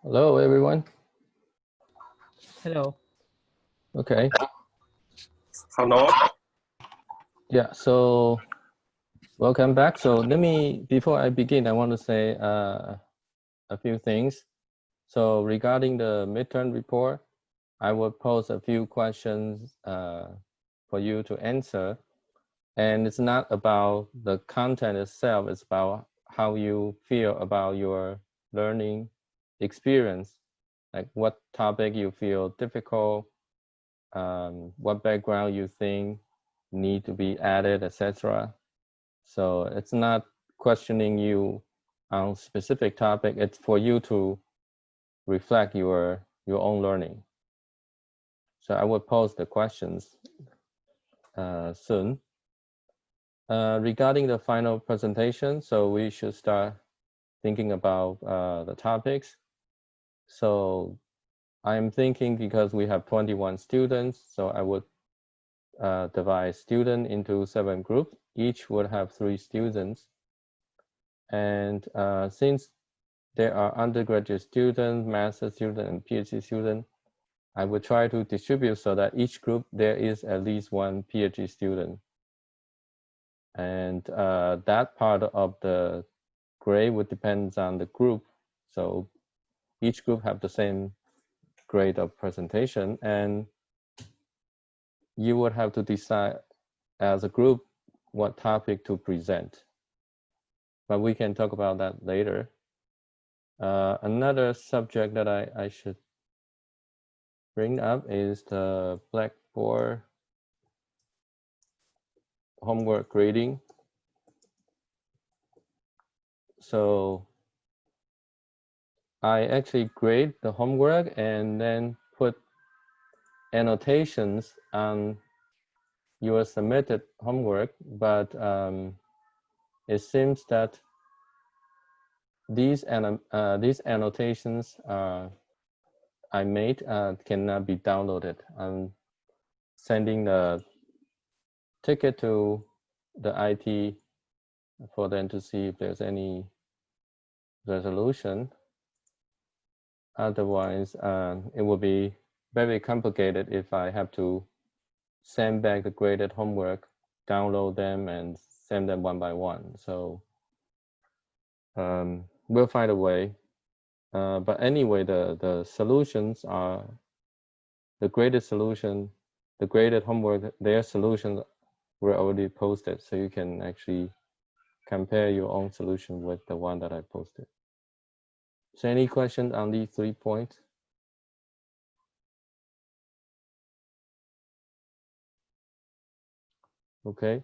Hello, everyone. Hello. Okay. Hello. Yeah, so welcome back. So before I begin, I want to say a few things. So regarding the midterm report, I will pose a few questions for you to answer. And it's not about the content itself, it's about how you feel about your learning experience, like what topic you feel difficult, what background you think need to be added, etc. So it's not questioning you on specific topic, it's for you to reflect your own learning. So I will pose the questions soon. Regarding the final presentation, so we should start thinking about the topics. So I'm thinking because we have 21 students, so I would divide student into 7 groups. Each would have 3 students. And since there are undergraduate students, master student, and PhD student, I will try to distribute so that each group there is at least 1 PhD student. And that part of the grade would depend on the group. So each group have the same grade of presentation, and you would have to decide as a group what topic to present. But we can talk about that later. Another subject that I should bring up is the Blackboard homework grading. So I actually grade the homework and then put annotations on your submitted homework, but it seems that these annotations I made cannot be downloaded. I'm sending the ticket to the IT for them to see if there's any resolution. Otherwise, it will be very complicated if I have to send back the graded homework, download them, and send them one by one. So we'll find a way. But anyway, the solutions are the graded solution, the graded homework, their solutions were already posted. So you can actually compare your own solution with the one that I posted. So any questions on these 3 points? Okay.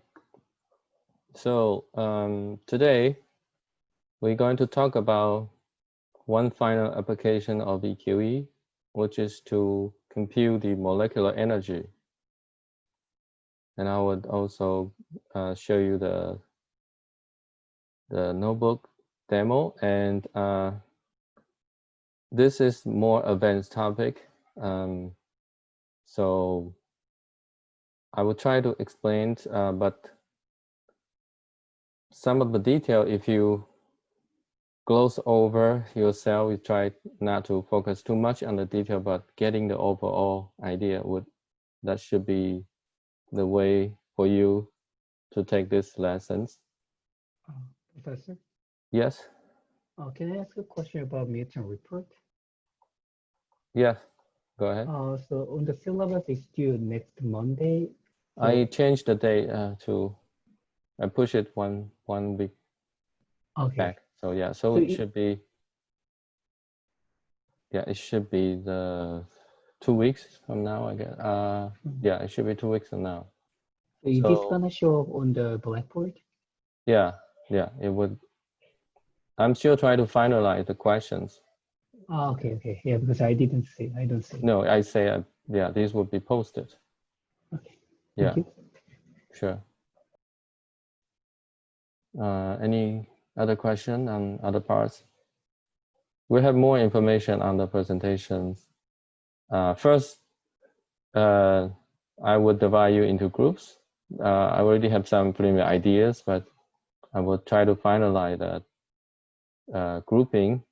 So today we're going to talk about one final application of EQE, which is to compute the molecular energy. And I would also show you the notebook demo, and this is more advanced topic. So I will try to explain, but some of the detail, if you gloss over yourself, you try not to focus too much on the detail, but getting the overall idea that should be the way for you to take these lessons. Professor? Yes? Can I ask a question about midterm report? Yes, go ahead. So on the syllabus is due next Monday. So I changed the date I push it one week back. So yeah, so it should be, yeah, it should be the 2 weeks from now, I guess. Yeah, it should be 2 weeks from now. So is this gonna show up on the Blackboard? Yeah, it would. I'm still trying to finalize the questions. Okay. Yeah, because I don't see. No, I say, yeah, these will be posted. Okay. Yeah, Thank you. sure. Any other question on other parts? We have more information on the presentations. First, I would divide you into groups. I already have some preliminary ideas, but I will try to finalize that grouping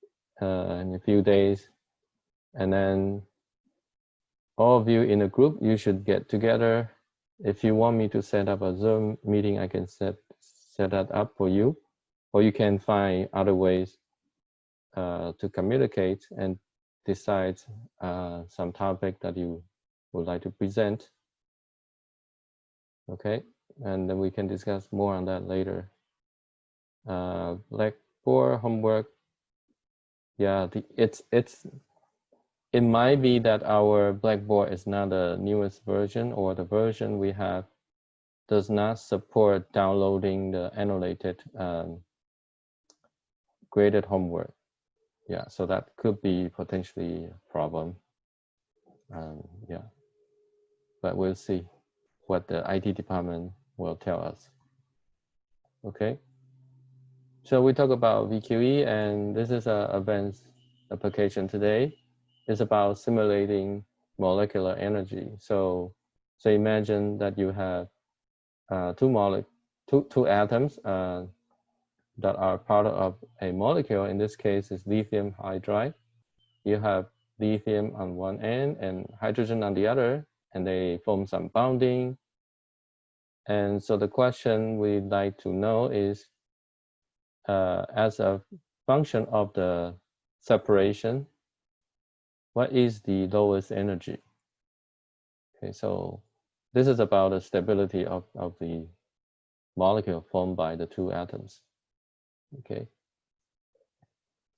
in a few days And then all of you in a group, you should get together. If you want me to set up a Zoom meeting, I can set that up for you, or you can find other ways to communicate and decide some topic that you would like to present. Okay, and then we can discuss more on that later. Blackboard homework. Yeah, it might be that our Blackboard is not the newest version, or the version we have does not support downloading the annotated graded homework. Yeah, so that could be potentially a problem. Yeah, but we'll see what the IT department will tell us. Okay, so we talk about VQE, and this is an advanced application today. It's about simulating molecular energy. So imagine that you have two atoms that are part of a molecule. In this case, is lithium hydride. You have lithium on one end and hydrogen on the other, and they form some bonding. And so the question we'd like to know is, as a function of the separation, what is the lowest energy? Okay, so this is about the stability of the molecule formed by the two atoms. Okay.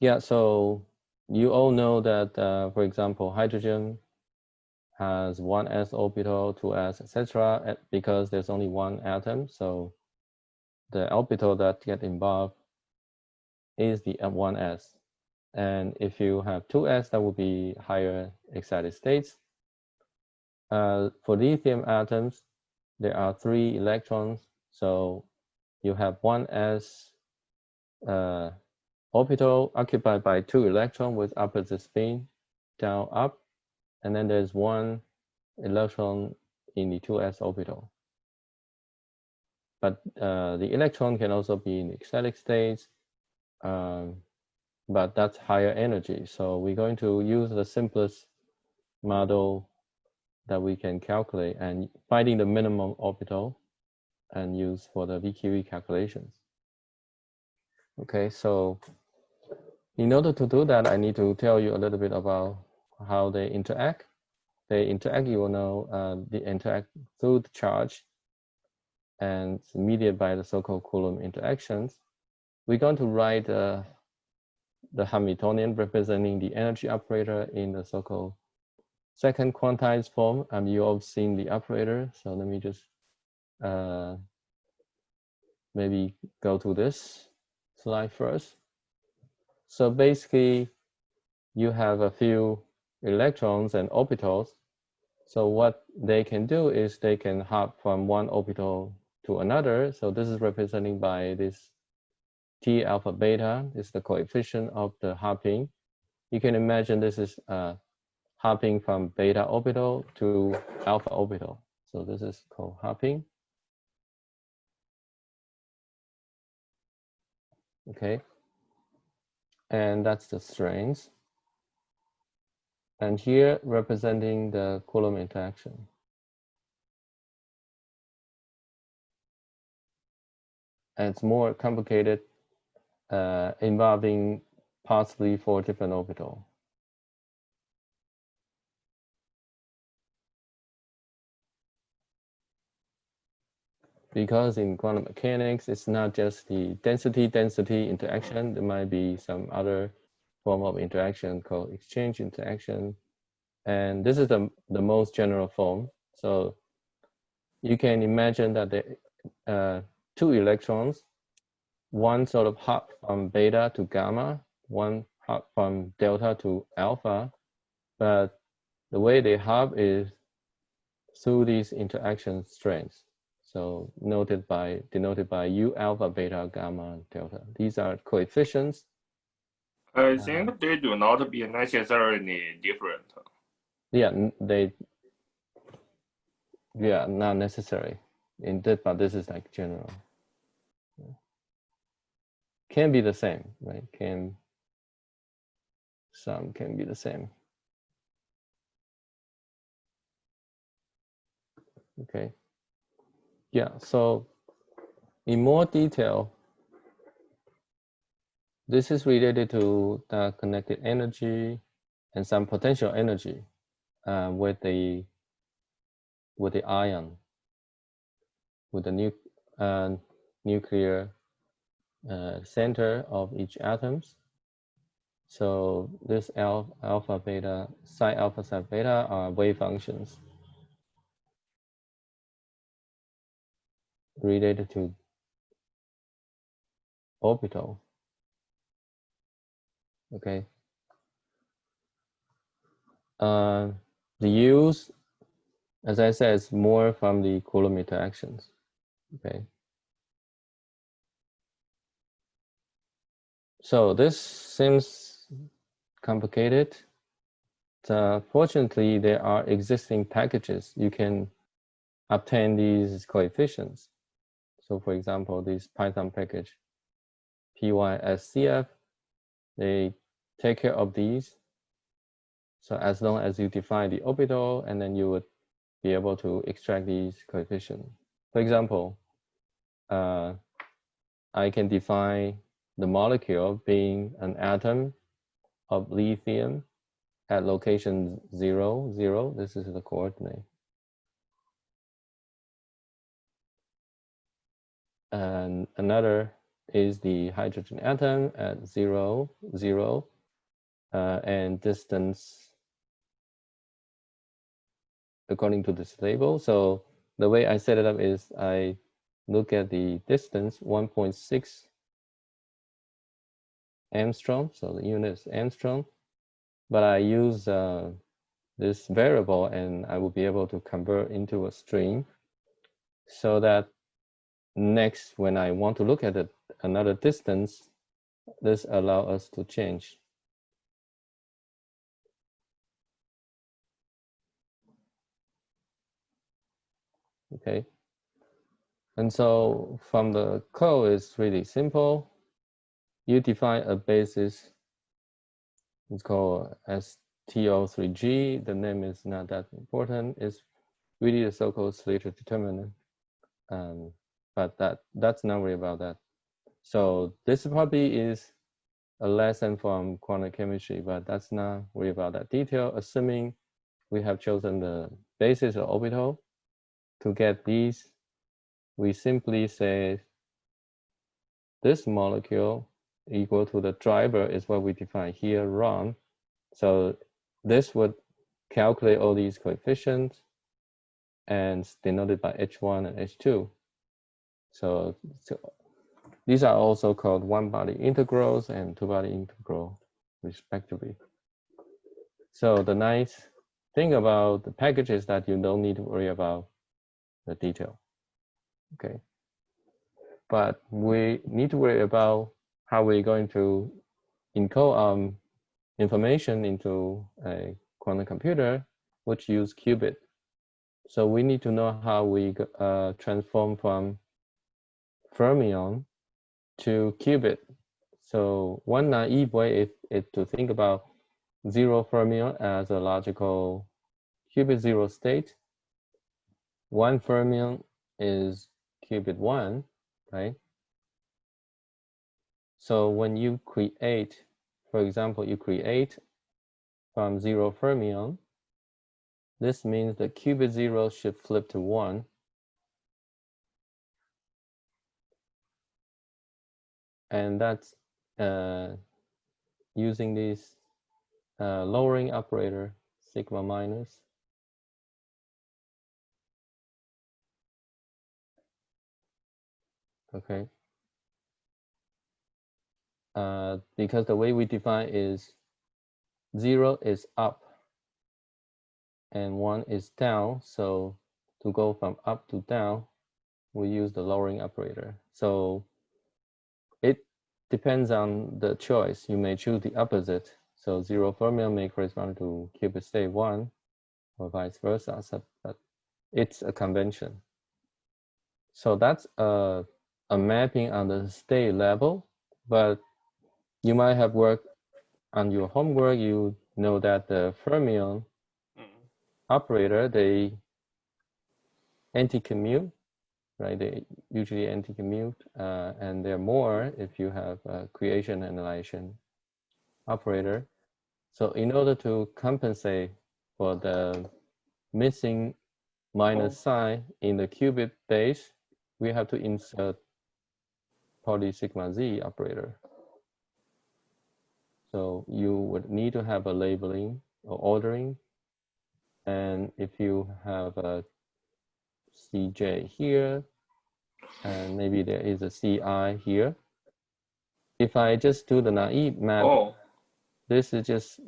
Yeah, so you all know that, for example, hydrogen has one s orbital, two s, etc. Because there's only one atom, so the orbital that get involved is the one s. And if you have two s, that will be higher excited states. For lithium atoms, there are 3 electrons, so you have one s orbital occupied by 2 electrons with opposite spin, down, up, and then there's 1 electron in the 2s orbital. But the electron can also be in excited states, but that's higher energy. So we're going to use the simplest model that we can calculate and finding the minimum orbital and use for the VQE calculations. Okay, so in order to do that, I need to tell you a little bit about how they interact. They interact, you will know, they interact through the charge and mediated by the so-called Coulomb interactions. We're going to write the Hamiltonian representing the energy operator in the so-called second quantized form. You all seen the operator, so let me just maybe go to this slide first. So basically, you have a few electrons and orbitals. So what they can do is they can hop from one orbital to another. So this is represented by this T alpha beta. This is the coefficient of the hopping. You can imagine this is hopping from beta orbital to alpha orbital. So this is called hopping. Okay. And that's the strength. And here representing the Coulomb interaction. And it's more complicated, involving possibly 4 different orbitals. Because in quantum mechanics, it's not just the density interaction. There might be some other form of interaction called exchange interaction. And this is the most general form. So you can imagine that the 2 electrons, one sort of hop from beta to gamma, one hop from delta to alpha, but the way they hop is through these interaction strengths. So denoted by U alpha, beta, gamma, delta. These are coefficients. I think they do not be necessarily different. Yeah, not necessary. But this is like general. Can be the same, right? Some can be the same. Okay. Yeah, so in more detail, this is related to the connected energy and some potential energy with the ion, with the nuclear center of each atoms. So this alpha, beta, psi alpha, psi beta are wave functions related to orbital. Okay. The use, as I said, is more from the Coulomb interactions. Okay. So this seems complicated. Fortunately, there are existing packages you can obtain these coefficients. So for example, this Python package, PYSCF, they take care of these. So as long as you define the orbital, and then you would be able to extract these coefficients. For example, I can define the molecule being an atom of lithium at location 0, 0. This is the coordinate. And another is the hydrogen atom at 0, 0, and distance according to this label. So the way I set it up is I look at the distance, 1.6 angstrom, so the unit is angstrom, but I use this variable, and I will be able to convert into a string, so that next, when I want to look at another distance, this allows us to change. Okay. And so from the code, it's really simple. You define a basis. It's called STO3G. The name is not that important. It's really the so-called Slater determinant. But that's not worry about that. So this probably is a lesson from Chronochemistry, but that's not worry about that detail. Assuming we have chosen the basis of orbital, to get these, we simply say this molecule equal to the driver is what we define here, rho. So this would calculate all these coefficients and denoted by H1 and H2. So these are also called one-body integrals and two-body integral, respectively. So the nice thing about the package is that you don't need to worry about the detail. Okay. But we need to worry about how we're going to encode information into a quantum computer, which use qubit. So we need to know how we transform from fermion to qubit. So one naive way is to think about zero fermion as a logical qubit zero state. One fermion is qubit 1, right? So when you create, for example, you create from 0 fermion, this means the qubit 0 should flip to 1. And that's using this lowering operator, sigma minus. Okay. Because the way we define is 0 is up and 1 is down. So to go from up to down, we use the lowering operator. So it depends on the choice. You may choose the opposite. So 0 fermion may correspond to qubit state 1 or vice versa, but it's a convention. So that's a mapping on the state level, but you might have worked on your homework. You know that the fermion operator, they anti-commute, right? They usually anti-commute, and there are more if you have a creation annihilation operator. So in order to compensate for the missing minus sign in the qubit base, we have to insert poly sigma z operator. So you would need to have a labeling or ordering. And if you have a CJ here, and maybe there is a CI here. If I just do the naive map, this is just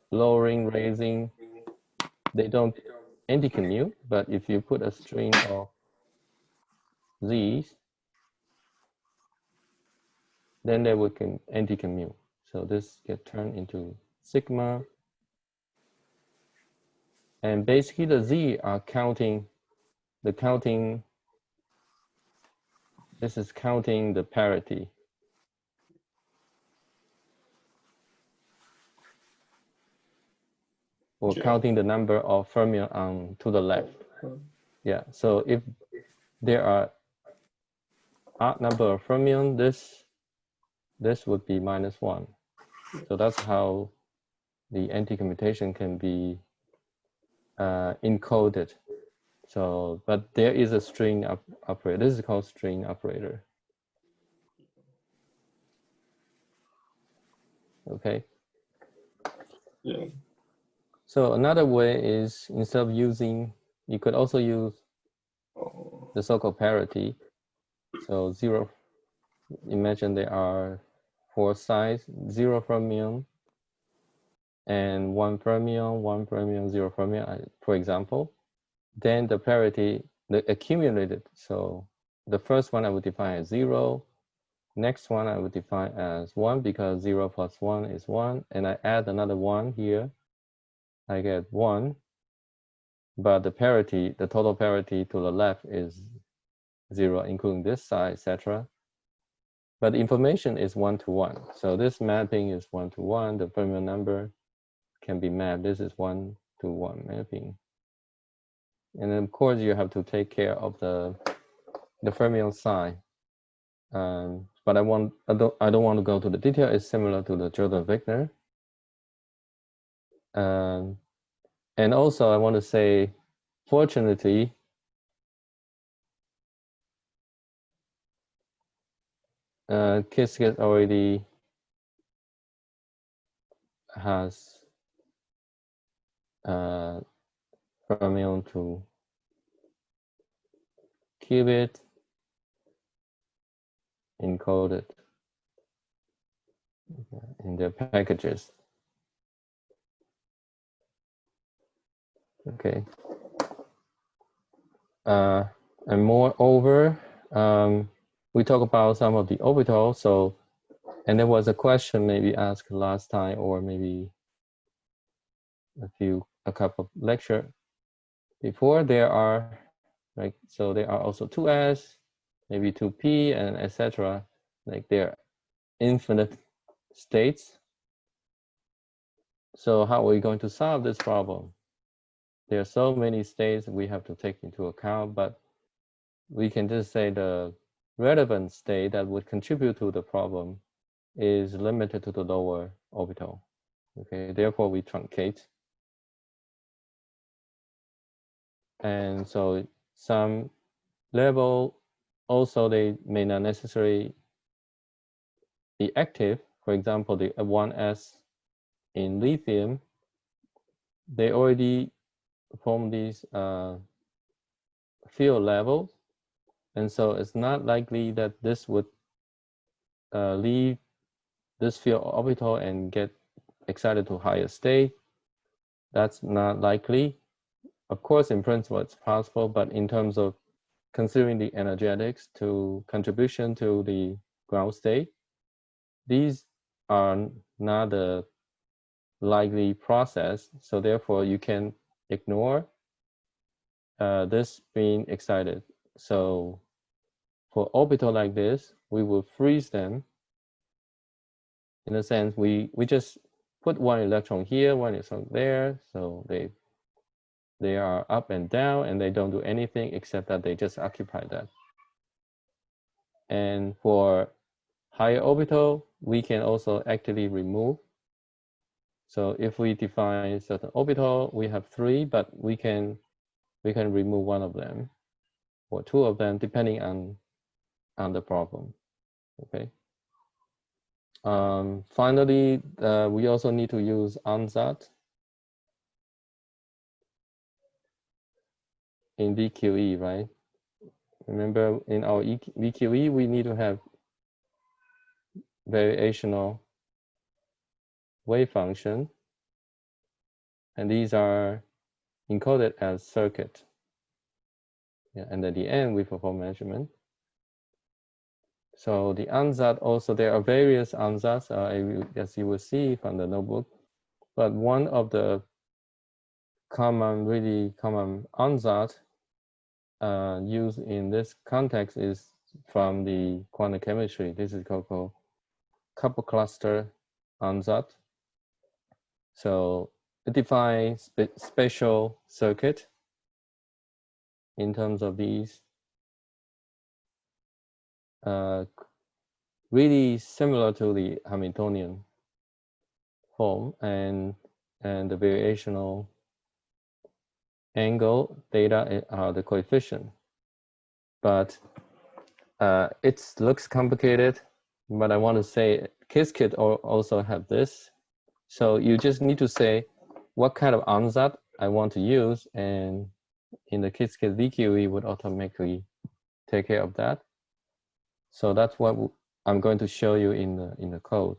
lowering, raising. They don't anti-commute, but if you put a string of Z's, then they would anti-commute. So this get turned into sigma. And basically the Z are counting, this is counting the parity. Or counting the number of fermion to the left. Yeah, so if there are odd number of fermion, this would be -1. So that's how the anticommutation can be encoded. So, but there is a string operator. This is called string operator. Okay. Yeah. So another way is instead of using, you could also use the so-called parity. So 0. Imagine there are 4 sides, 0 fermion, and 1 fermion, 1 fermion, 0 fermion, for example. Then the parity, the accumulated. So the first one I would define as 0. Next one I would define as 1 because 0 plus 1 is 1. And I add another 1 here. I get 1. But the parity, the total parity to the left is 0, including this side, etc. But the information is 1 to 1. So this mapping is 1 to 1. The fermion number can be mapped. This is 1 to 1 mapping. And then of course you have to take care of the fermion sign. But I don't want to go to the detail. It's similar to the Jordan-Wigner. And also I want to say, fortunately, Qiskit already has fermion to qubit encoded in their packages. Okay. And moreover, we talk about some of the orbitals. So, and there was a question maybe asked last time, or maybe a couple of lecture before. There are like, so there are also 2s, maybe 2p, and etc. Like they're infinite states. So how are we going to solve this problem? There are so many states we have to take into account, but we can just say the relevant state that would contribute to the problem is limited to the lower orbital. Okay, therefore we truncate. And so some level also they may not necessarily be active. For example, the 1s in lithium, they already form these field levels, and so it's not likely that this would leave this field orbital and get excited to higher state. That's not likely. Of course, in principle, it's possible, but in terms of considering the energetics to contribution to the ground state, these are not a likely process. So therefore, you can ignore this being excited. So for orbital like this, we will freeze them. In a sense, we just put one electron here, one electron there, so They are up and down, and they don't do anything except that they just occupy that. And for higher orbital, we can also actively remove. So if we define certain orbital, we have 3, but we can remove one of them or 2 of them depending on the problem. Okay. Finally, we also need to use ansatz in VQE, right? Remember, in our VQE, we need to have variational wave function, and these are encoded as circuit. Yeah, and at the end, we perform measurement. So the ansatz also, there are various ansatz, as you will see from the notebook, but one of the really common ansatz used in this context is from the quantum chemistry. This is called couple cluster ansatz. So it defines special circuit in terms of these really similar to the Hamiltonian form, and the variational angle theta are the coefficient. But it looks complicated, but I want to say Qiskit also have this. So you just need to say what kind of ansatz I want to use, and in the Qiskit VQE would automatically take care of that. So that's what I'm going to show you in the code.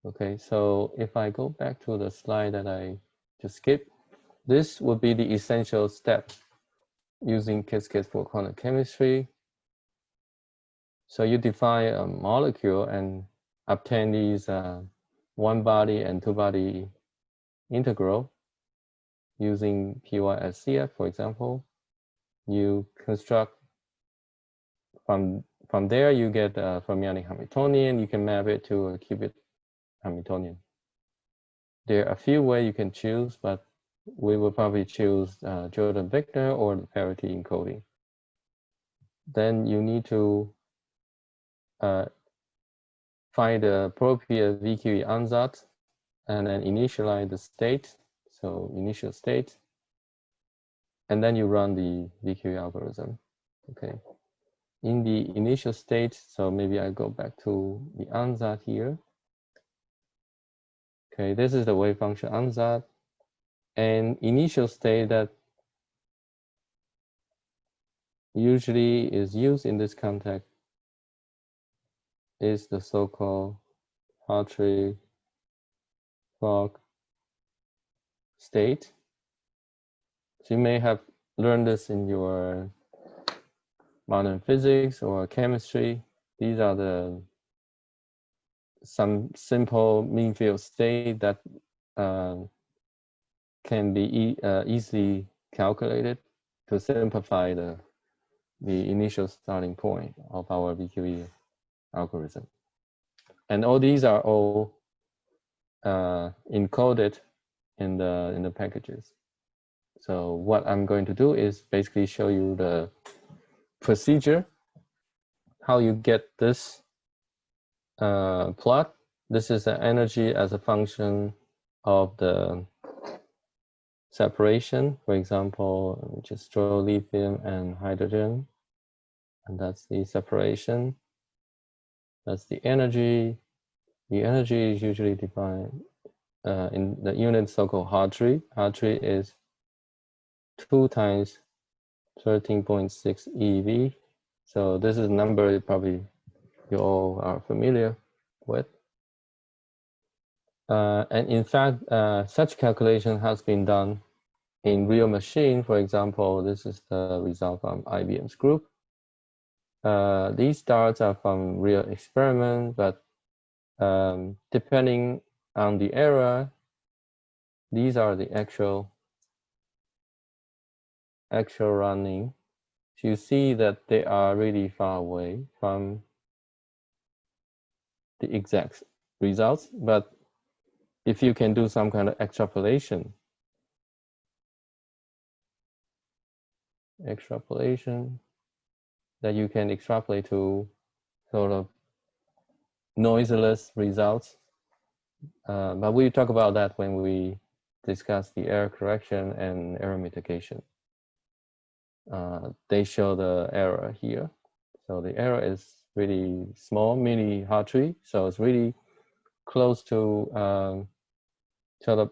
Okay, so if I go back to the slide that I just skipped, this would be the essential step using Qiskit for quantum chemistry. So you define a molecule and obtain these one body and two body integral using PYSCF, for example. You construct from there, you get a fermionic Hamiltonian. You can map it to a qubit Hamiltonian. There are a few ways you can choose, but we will probably choose Jordan vector or the parity encoding. Then you need to find the appropriate VQE ansatz and then initialize the state, so initial state, and then you run the VQE algorithm. Okay. In the initial state, so maybe I go back to the ansatz here. Okay, this is the wave function ansatz, and initial state that usually is used in this context is the so-called Hartree-Fock state. So you may have learned this in your modern physics or chemistry. These are some simple mean field state that can be easily calculated to simplify the initial starting point of our VQE algorithm. And all these are all encoded in the packages. So what I'm going to do is basically show you the procedure, how you get this plot. This is the energy as a function of the separation. For example, just draw lithium and hydrogen, and that's the separation. That's the energy. The energy is usually defined in the unit so-called Hartree. Hartree is 2 times 13.6 eV. So this is a number probably you all are familiar with. And in fact, such calculation has been done in real machine. For example, this is the result from IBM's group. These stars are from real experiment, but depending on the era, these are the actual running. So you see that they are really far away from the exact results, but if you can do some kind of extrapolation, extrapolation that you can extrapolate to sort of noiseless results. But we talk about that when we discuss the error correction and error mitigation. They show the error here. So the error is really small, milli-Hartree. So it's really close to sort of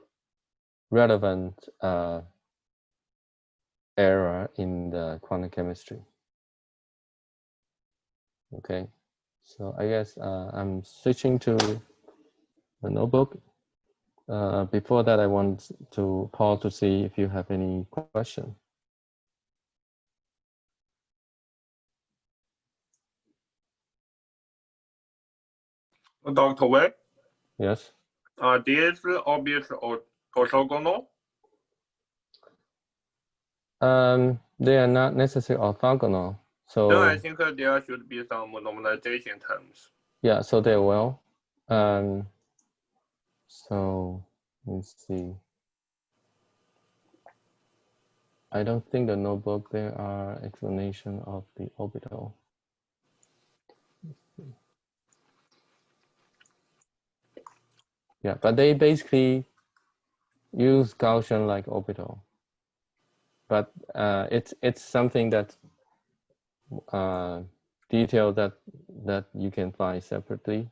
relevant error in the quantum chemistry. Okay, so I guess I'm switching to the notebook. Before that, I want to pause to see if you have any question. Dr. Wei, Yes. are these orbits orthogonal? They are not necessarily orthogonal. So Then I think there should be some normalization terms. yeah, so they're well. So let's see. I don't think the notebook there are explanation of the orbital. Yeah, but they basically use Gaussian-like orbital. But it's something that detail that you can find separately.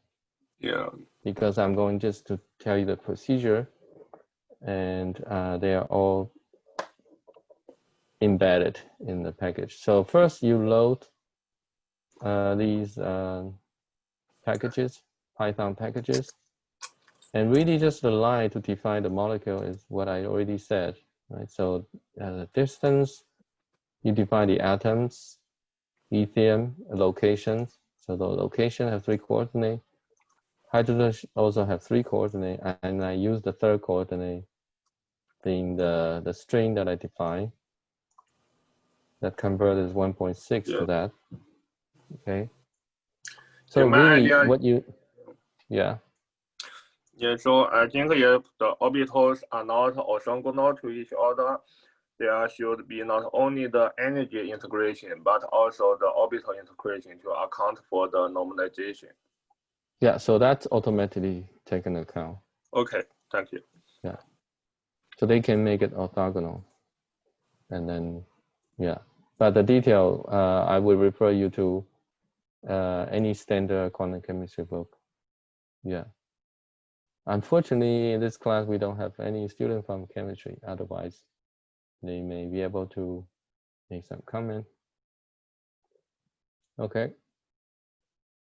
Yeah. Because I'm going just to tell you the procedure, and they are all embedded in the package. So first you load these packages, Python packages, and really just the line to define the molecule is what I already said, right? So the distance, you define the atoms, lithium, locations. So the location has 3 coordinates. Hydrogen also have 3 coordinates, and I use the 3rd coordinate being the string that I define. That converted is 1.6 to that. Okay. So Yeah, my really, idea, what you, yeah. Yeah, so I think if the orbitals are not orthogonal to each other, there should be not only the energy integration, but also the orbital integration to account for the normalization. Yeah, so that's automatically taken account. Okay, thank you. Yeah. So they can make it orthogonal. And then, yeah. But the detail, I will refer you to any standard quantum chemistry book. Yeah. Unfortunately, in this class, we don't have any student from chemistry. Otherwise, they may be able to make some comment. Okay.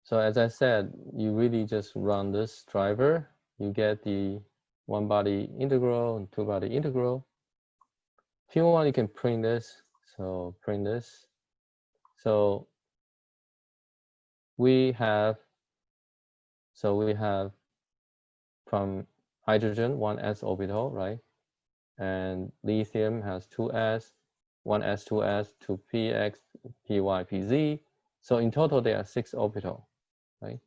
So as I said, you really just run this driver. You get the 1-body integral and 2-body integral. If you want, you can print this. So print this. So we have from hydrogen 1s orbital, right? And lithium has 2s, 1s, 2s, 2px, py, pz. So in total, there are 6 orbital, right?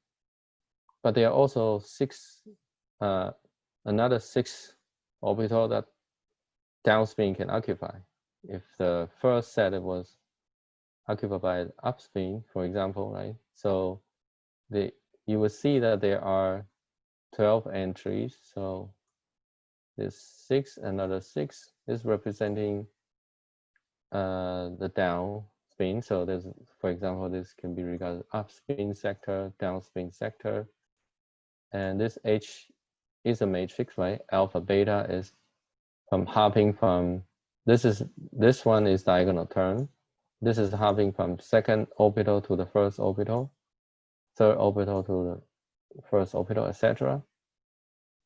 But there are also another 6 orbital that downspin can occupy. If the first set was occupied by upspin, for example, right? So you will see that there are 12 entries. So this 6, another 6 is representing the downspin. So there's, for example, this can be regarded upspin sector, downspin sector. And this H is a matrix, right? Alpha, beta is from hopping from, this one is diagonal turn. This is hopping from 2nd orbital to the 1st orbital, 3rd orbital to the 1st orbital, etc.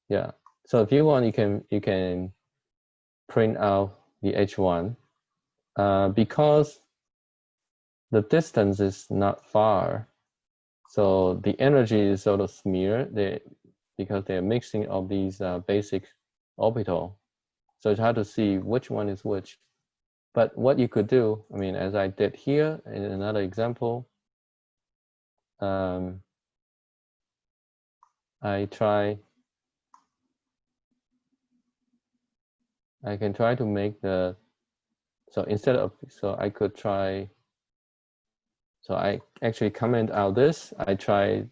Yeah. So if you want, you can print out the H1 because the distance is not far. So the energy is sort of smeared because they're mixing of these basic orbital. So it's hard to see which one is which. But what you could do, I mean, as I did here in another example, I can try to make the So instead of, so I could try, so I actually comment out this. I try,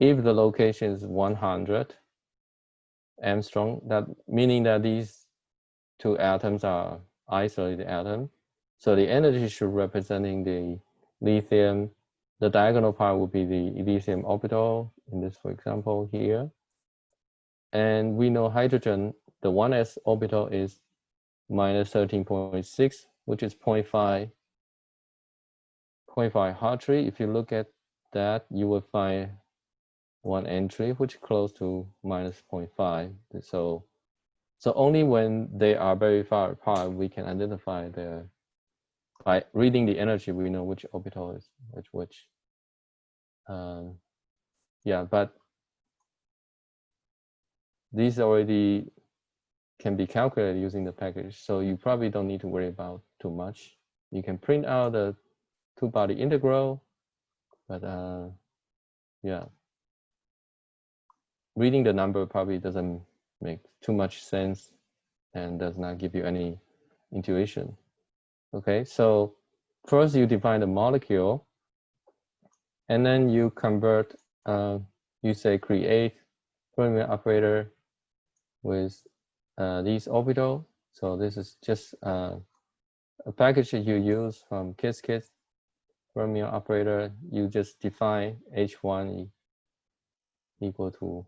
if the location is 100 angstrom, that meaning that these two atoms are isolated atoms. So the energy should representing the lithium. The diagonal part would be the lithium orbital in this, for example, here. And we know hydrogen, the 1s orbital is minus 13.6, which is 0.5 Hartree. If you look at that, you will find one entry which is close to minus 0.5. So only when they are very far apart, we can identify their, by reading the energy, we know which orbital is which. Yeah, but these already can be calculated using the package. So you probably don't need to worry about too much. You can print out the two-body integral, but yeah, reading the number probably doesn't make too much sense and does not give you any intuition. Okay, so first you define the molecule, and then you convert, you say create fermion operator with these orbital. So this is just a package that you use from Qiskit fermion operator. You just define H1 equal to,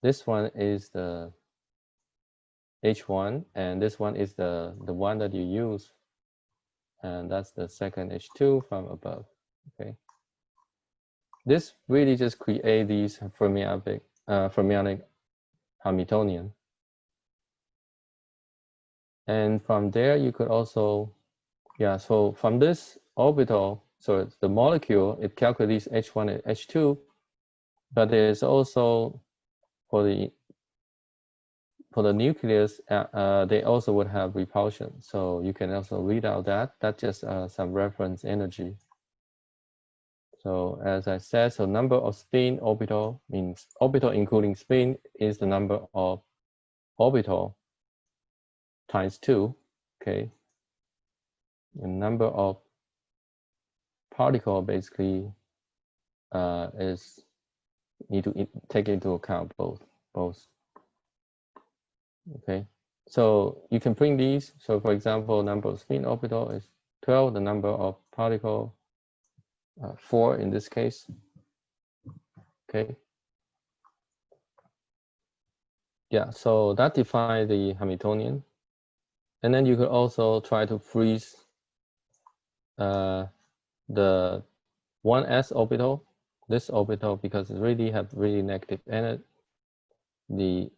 this one is the H1, and this one is the one that you use, and that's the second H2 from above. Okay, this really just create these fermionic Hamiltonian, and from there you could also, yeah, so from this orbital, so the molecule, it calculates H1 and H2, but there's also for the nucleus, they also would have repulsion. So you can also read out that. That's just some reference energy. So as I said, so number of spin orbital means orbital including spin is the number of orbital times 2, okay? The number of particle basically is need to take into account both. Okay, so you can print these. So for example, number of spin orbital is 12, the number of particle 4 in this case. Okay. Yeah, so that defines the Hamiltonian. And then you could also try to freeze the 1s orbital, this orbital, because it really have really negative energy, the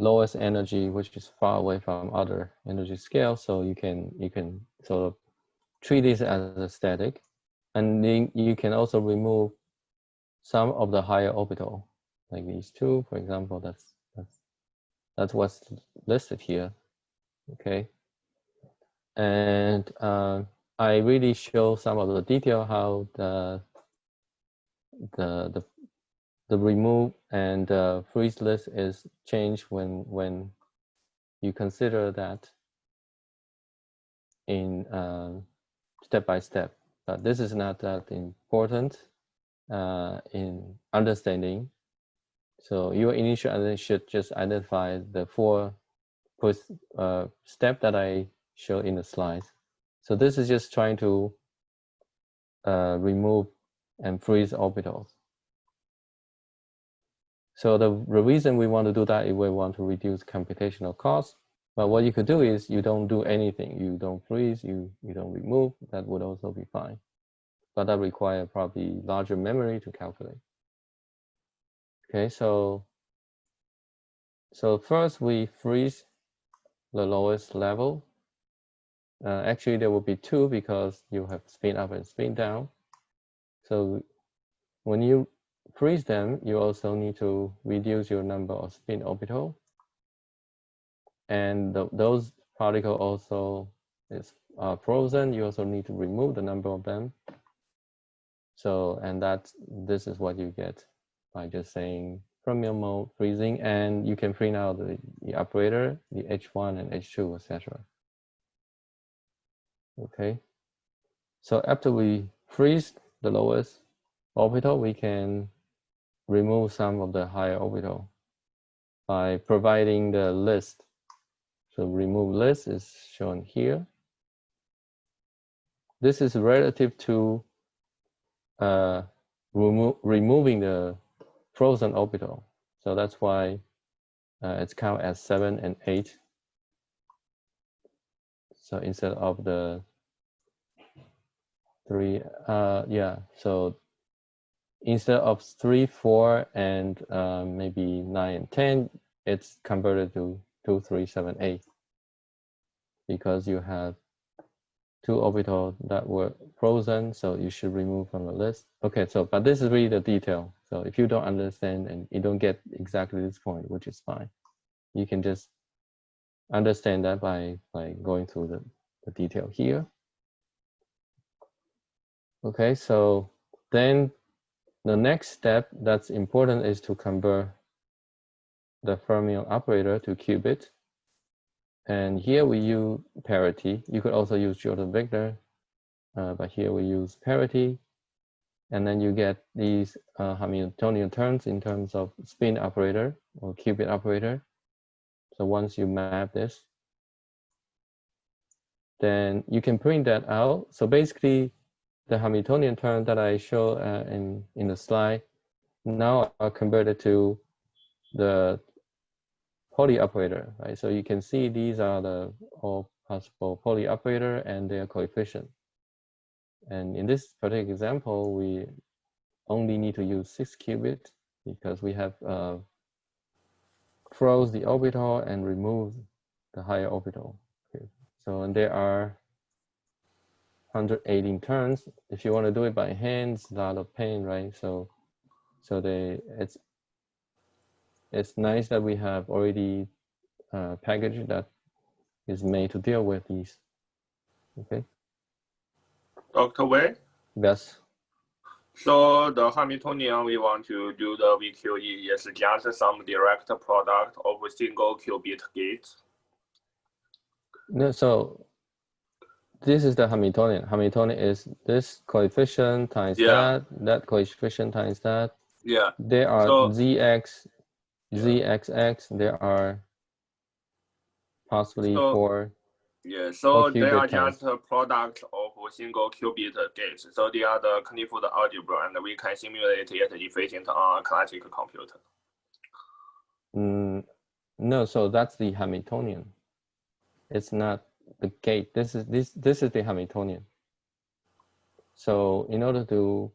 lowest energy, which is far away from other energy scales. So you can sort of treat this as a static, and then you can also remove some of the higher orbital, like these two, for example. That's what's listed here. Okay, and I really show some of the detail how the remove and freeze list is changed when you consider that in step by step. But this is not that important in understanding. So your initial analysis should just identify the 4 step that I show in the slides. So this is just trying to remove and freeze orbitals. So the reason we want to do that is we want to reduce computational costs. But what you could do is you don't do anything. You don't freeze, you don't remove. That would also be fine. But that requires probably larger memory to calculate. Okay, so first we freeze the lowest level. Actually, there will be 2 because you have spin up and spin down. So when you freeze them, you also need to reduce your number of spin orbital. And those particles also are frozen. You also need to remove the number of them. So, and this is what you get by just saying fermion mode freezing, and you can print out the operator, the H1 and H2, etc. Okay, so after we freeze the lowest orbital, we can remove some of the higher orbital by providing the list. So remove list is shown here. This is relative to removing the frozen orbital. So that's why it's counted as 7 and 8. So instead of the 3, so instead of 3, 4, and maybe 9 and 10, it's converted to 2, 3, 7, 8 because you have 2 orbitals that were frozen, so you should remove from the list. Okay, so but this is really the detail. So if you don't understand and you don't get exactly this point, which is fine, you can just understand that by going through the detail here. Okay, so then the next step that's important is to convert the fermion operator to qubit. And here we use parity. You could also use Jordan vector, but here we use parity. And then you get these Hamiltonian terms in terms of spin operator or qubit operator. So once you map this, then you can print that out. So basically, the Hamiltonian term that I show in the slide now are converted to the poly operator, right? So you can see these are the all possible poly operator and their coefficient. And in this particular example, we only need to use 6 qubits because we have froze the orbital and removed the higher orbital. Okay. So and there are 118 turns. If you want to do it by hand, it's a lot of pain, right? So it's nice that we have already a package that is made to deal with these. Okay. Dr. Wei? Yes. So the Hamiltonian we want to do the VQE is just some direct product of a single qubit gate. No, so this is the Hamiltonian. Hamiltonian is this coefficient times that coefficient times that. Yeah. There are so, ZX, ZXX, there are possibly 4. Yeah, so they are times. just a product of a single qubit gates. So they are the Clifford algebra, and we can simulate it efficient on a classical computer. No, so that's the Hamiltonian. It's not the gate. This is the Hamiltonian. So in order to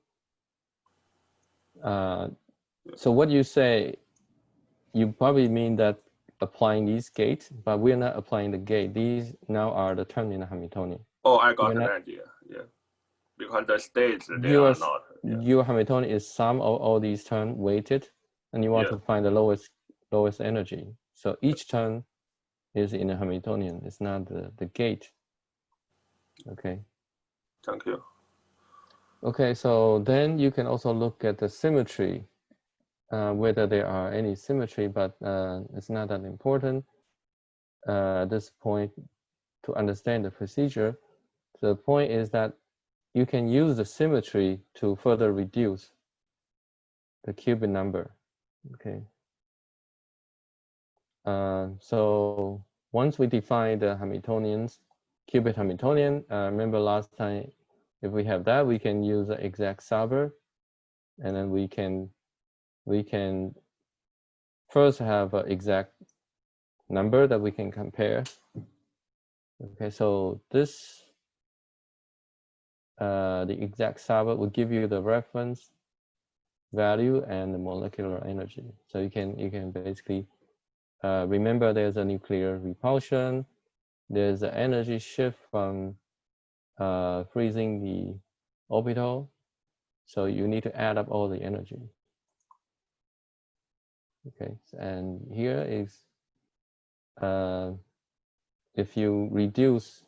so what you say, you probably mean that applying these gates, but we're not applying the gate. These now are the term in the Hamiltonian. Oh, I got an idea. Yeah, because the states they are not. Yeah. Your Hamiltonian is sum of all these terms weighted, and you want to find the lowest energy. So each term is in a Hamiltonian. It's not the gate. Okay. Thank you. Okay, so then you can also look at the symmetry, whether there are any symmetry, but it's not that important at this point to understand the procedure. The point is that you can use the symmetry to further reduce the qubit number. Okay. So once we define the Hamiltonians, qubit Hamiltonian, remember last time, if we have that, we can use the exact solver, and then we can first have an exact number that we can compare. Okay, so this the exact solver will give you the reference value and the molecular energy. So you can basically remember there's a nuclear repulsion, there's an energy shift from freezing the orbital. So you need to add up all the energy. Okay, and here is if you reduce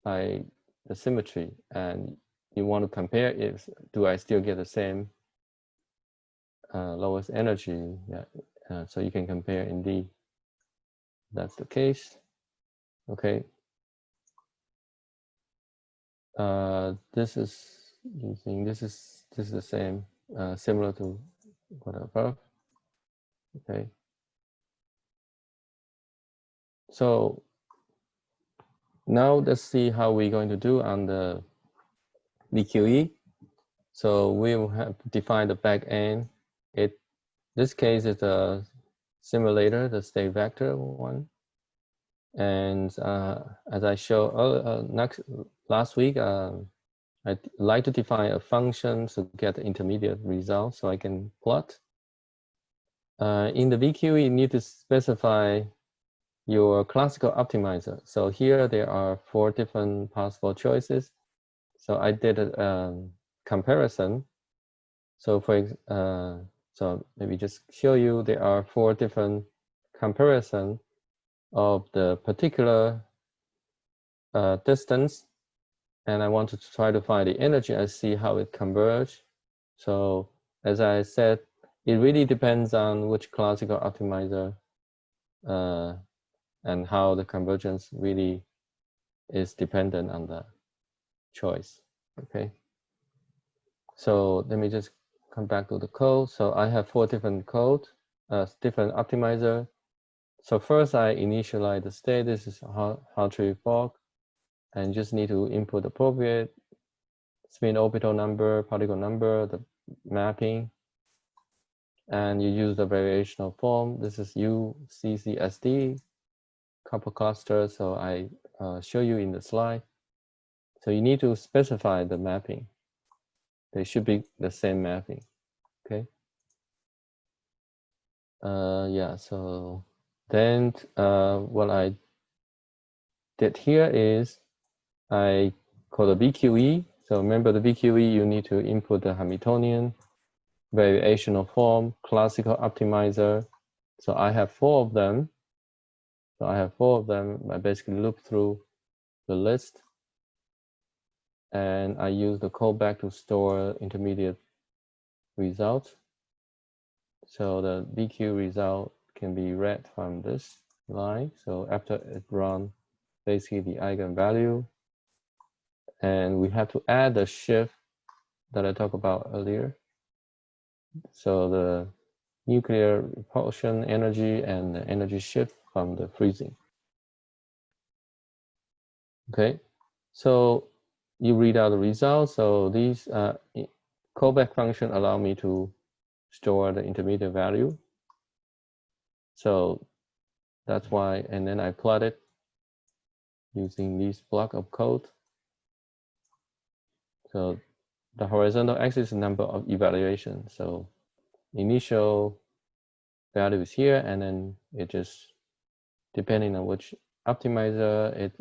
by the symmetry and you want to compare if do I still get the same lowest energy? Yeah, so you can compare indeed. That's the case. Okay. This is using, this is the same, similar to what above. Okay. So now let's see how we're going to do on the VQE. So we will have to define the back end. This case is a simulator, the state vector one. And as I showed last week, I'd like to define a function to get the intermediate result so I can plot. In the VQE, you need to specify your classical optimizer. So here there are 4 different possible choices. So I did a comparison. So so maybe just show you there are 4 different comparison of the particular distance, and I wanted to try to find the energy and see how it converges. So as I said, it really depends on which classical optimizer and how the convergence really is dependent on the choice. Okay. So let me just come back to the code. So I have 4 different code, different optimizer. So first I initialize the state. This is Hartree fork, and just need to input appropriate spin orbital number, particle number, the mapping, and you use the variational form. This is UCCSD couple cluster. So I show you in the slide. So you need to specify the mapping. They should be the same mapping. Okay. Yeah. So then what I did here is I call the VQE. So remember the VQE, you need to input the Hamiltonian, variational form, classical optimizer. So I have 4 of them. I basically loop through the list, and I use the callback to store intermediate results. So the VQ result can be read from this line. So after it runs basically the eigenvalue, and we have to add the shift that I talked about earlier. So the nuclear repulsion energy and the energy shift from the freezing. Okay, so you read out the results. So these callback function allow me to store the intermediate value. So that's why, and then I plot it using this block of code. So the horizontal axis is the number of evaluations. So initial value is here, and then it just, depending on which optimizer, it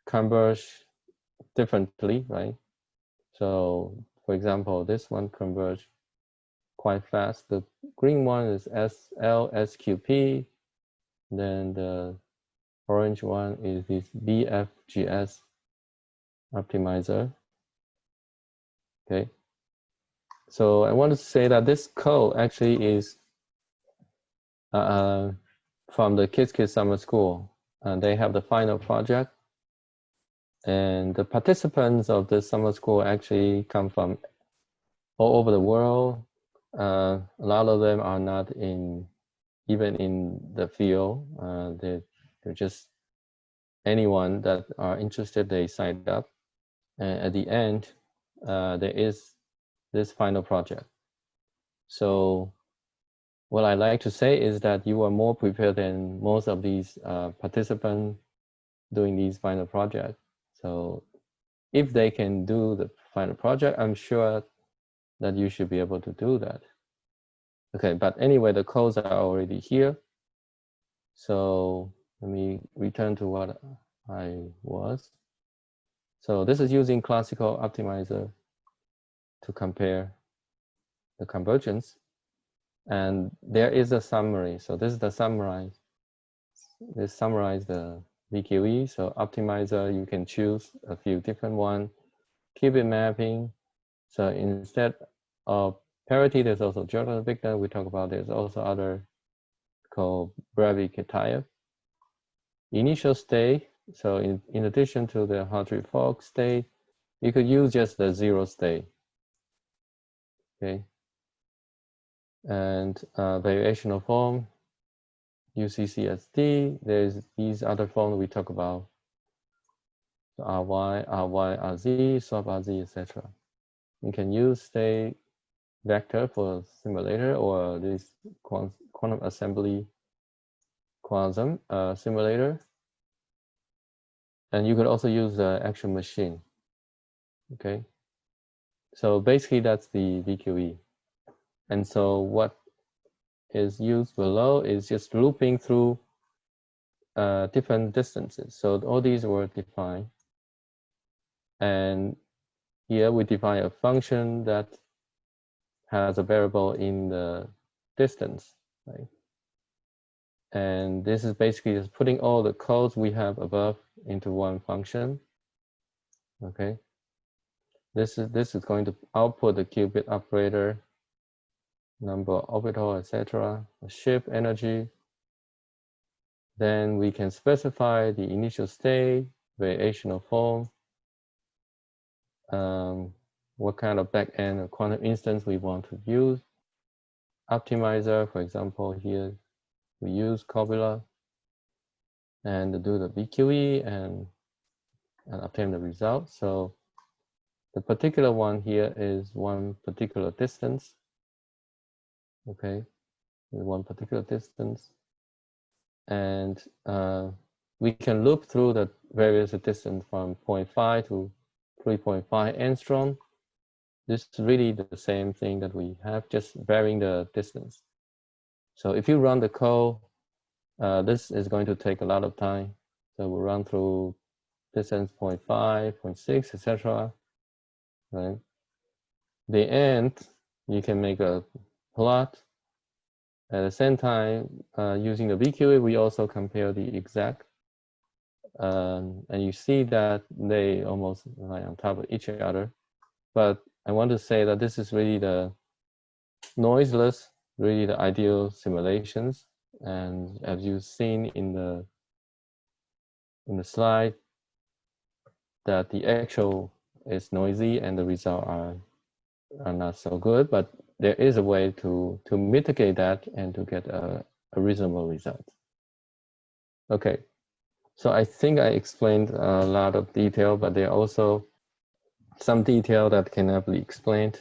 converges differently, right? So for example, this one converges quite fast. The green one is SLSQP. Then the orange one is this BFGS optimizer. Okay. So I want to say that this code actually is from the Qiskit summer school, and they have the final project. And the participants of the summer school actually come from all over the world. A lot of them are not even in the field. They're just anyone that are interested, they signed up. And at the end, there is this final project. So what I like to say is that you are more prepared than most of these participants doing these final projects. So if they can do the final project, I'm sure that you should be able to do that. Okay, but anyway, the codes are already here. So let me return to what I was. So this is using classical optimizer to compare the convergence. And there is a summary. So this is the summarize. This summarize the VQE. So optimizer, you can choose a few different ones. Qubit mapping. So instead of parity, there's also Jordan victor. We talk about there's also other called Brevi-Kitaev. Initial state. So in addition to the Hartree fork state, you could use just the 0 state. Okay. And variational form, UCCSD, there's these other forms we talk about, RY, RZ, sub RZ, etc. You can use state vector for simulator or this quantum assembly quantum simulator. And you could also use the actual machine. Okay. So basically that's the VQE. And so what is used below is just looping through different distances. So all these were defined. And here we define a function that has a variable in the distance, right? And this is basically just putting all the codes we have above into one function. Okay. This is going to output the qubit operator, number of orbital, etc., shift energy. Then we can specify the initial state, variational form, what kind of backend or quantum instance we want to use. Optimizer, for example, here we use Cobula and do the VQE and obtain the result. So the particular one here is one particular distance. Okay, one particular distance. And we can loop through the various distance from 0.5 to 3.5 angstrom. This is really the same thing that we have, just varying the distance. So if you run the code, this is going to take a lot of time. So we'll run through distance 0.5, 0.6, etc. Right? The end, you can make a plot. At the same time, using the VQA, we also compare the exact. And you see that they almost lie on top of each other. But I want to say that this is really the noiseless, really the ideal simulations. And as you've seen in the slide, that the actual is noisy and the results are not so good, but there is a way to mitigate that and to get a reasonable result. Okay, so I think I explained a lot of detail, but there are also some detail that cannot be explained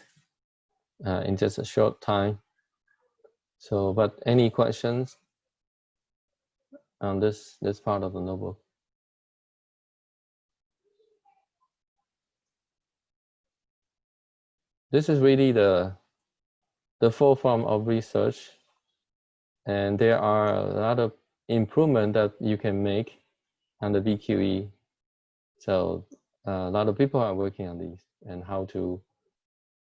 in just a short time. So, but any questions on this part of the notebook? This is really the full form of research, and there are a lot of improvement that you can make on the VQE. So a lot of people are working on these and how to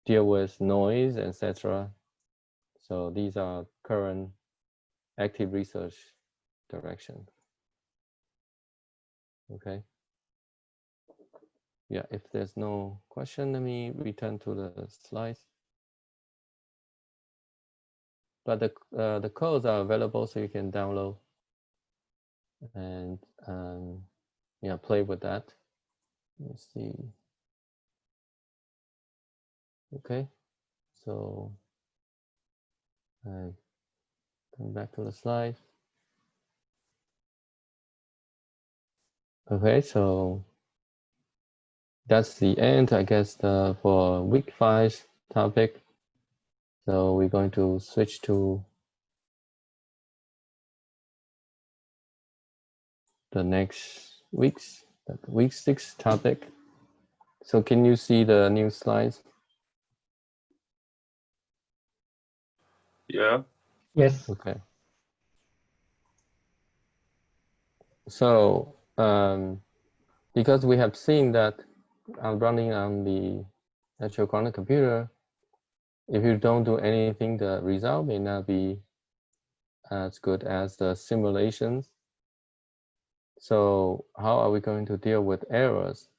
deal with noise, etc. So these are current active research direction. Okay. Yeah, if there's no question, let me return to the slides. But the codes are available, so you can download and yeah, play with that. Let's see. Okay, so I come back to the slide. Okay, so that's the end, I guess, for week 5 topic. So we're going to switch to the next week 6 topic. So can you see the new slides? Yeah. Yes. Okay. So because we have seen that I'm running on the actual quantum computer, if you don't do anything, the result may not be as good as the simulations. So how are we going to deal with errors?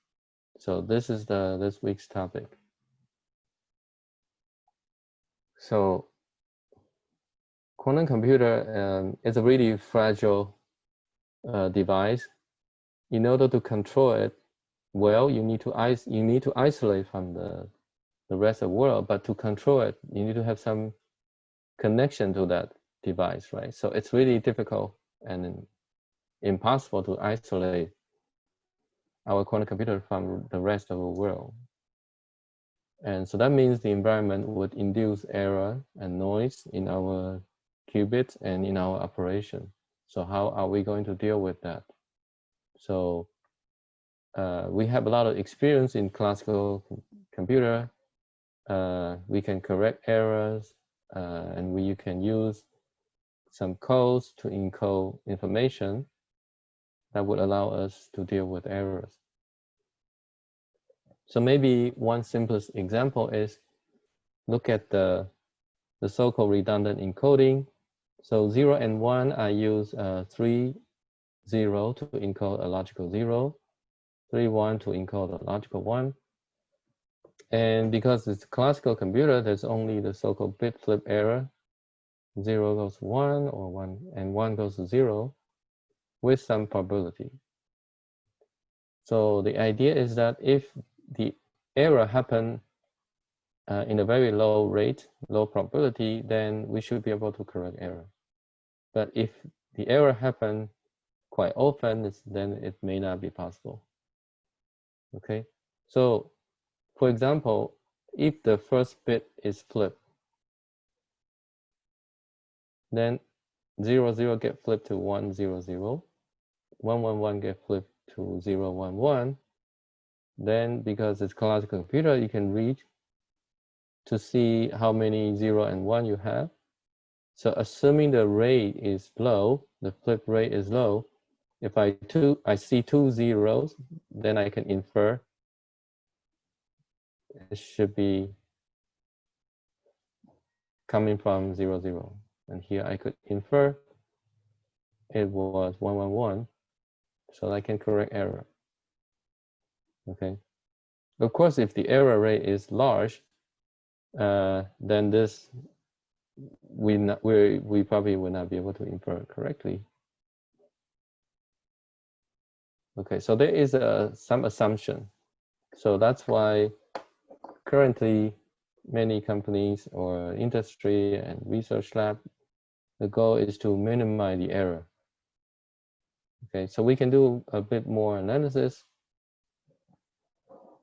So this is this week's topic. So quantum computer is a really fragile device. In order to control it, well, you need to isolate from the rest of the world, but to control it, you need to have some connection to that device, right? So it's really difficult and impossible to isolate our quantum computer from the rest of the world. And so that means the environment would induce error and noise in our qubits and in our operation. So how are we going to deal with that? So we have a lot of experience in classical computer. We can correct errors, and you can use some codes to encode information that would allow us to deal with errors. So maybe one simplest example is look at the so-called redundant encoding. So 0 and 1, I use 3, 0 to encode a logical 0, 3, 1 to encode a logical 1. And because it's a classical computer, there's only the so-called bit flip error. 0 goes to 1, or 1 and 1 goes to 0 with some probability. So the idea is that if the error happen in a very low rate, low probability, then we should be able to correct error. But if the error happen quite often, then it may not be possible. Okay, so for example, if the first bit is flipped, then 0, 0 get flipped to 1, 0, 0, 1, 1, 1 get flipped to 0, 1, 1. Then because it's classical computer, you can read to see how many 0 and 1 you have. So assuming the rate is low, the flip rate is low, if I see 2 zeros, then I can infer it should be coming from 0, 0. And here I could infer it was 1, 1, 1, so I can correct error. Okay. Of course, if the error rate is large, then this we probably will not be able to infer correctly. Okay, so there is some assumption. So that's why currently many companies or industry and research lab, the goal is to minimize the error. Okay, so we can do a bit more analysis.